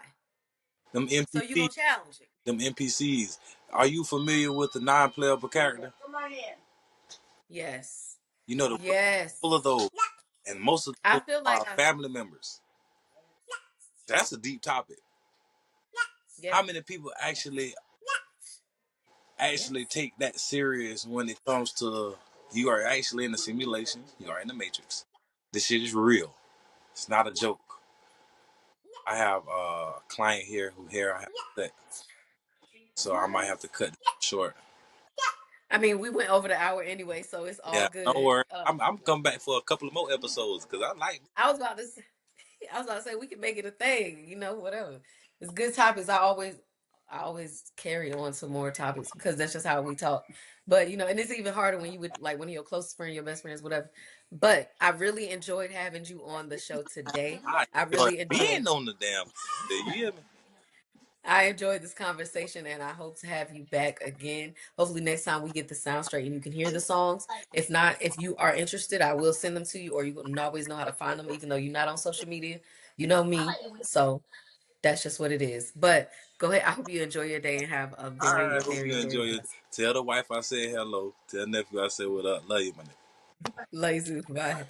Them So you NPCs, gonna challenge it. them NPCs. Are you familiar with the non-playable character? Yes. You know the Yes. full of those, and most of I those feel like are family members. That's a deep topic. yeah. How many people actually Yes. take that serious when it comes to you are actually in the simulation, you are in the matrix. This shit is real. It's not a joke. I have a client here who hair I have to cut, so I might have to cut short. I mean, we went over the hour anyway, so it's all Yeah, don't good. worry. I'm coming back for a couple of more episodes because I like. I was about to say, I was about to say we can make it a thing, whatever. It's good topics. I always carry on to more topics because that's just how we talk. But and it's even harder when you would like one of your closest friends, your best friends, whatever. But I really enjoyed having you on the show today. I I enjoy really enjoyed being on the damn. You hear me? I enjoyed this conversation and I hope to have you back again. Hopefully next time we get the sound straight and you can hear the songs. If not, if you are interested, I will send them to you or you will always know how to find them even though you're not on social media. You know me. So that's just what it is. But go ahead. I hope you enjoy your day and have a All very, right, hope very, you very enjoy it. blessed. Tell the wife I said hello. Tell nephew I said what up. Love you, man. Lazy. Bye.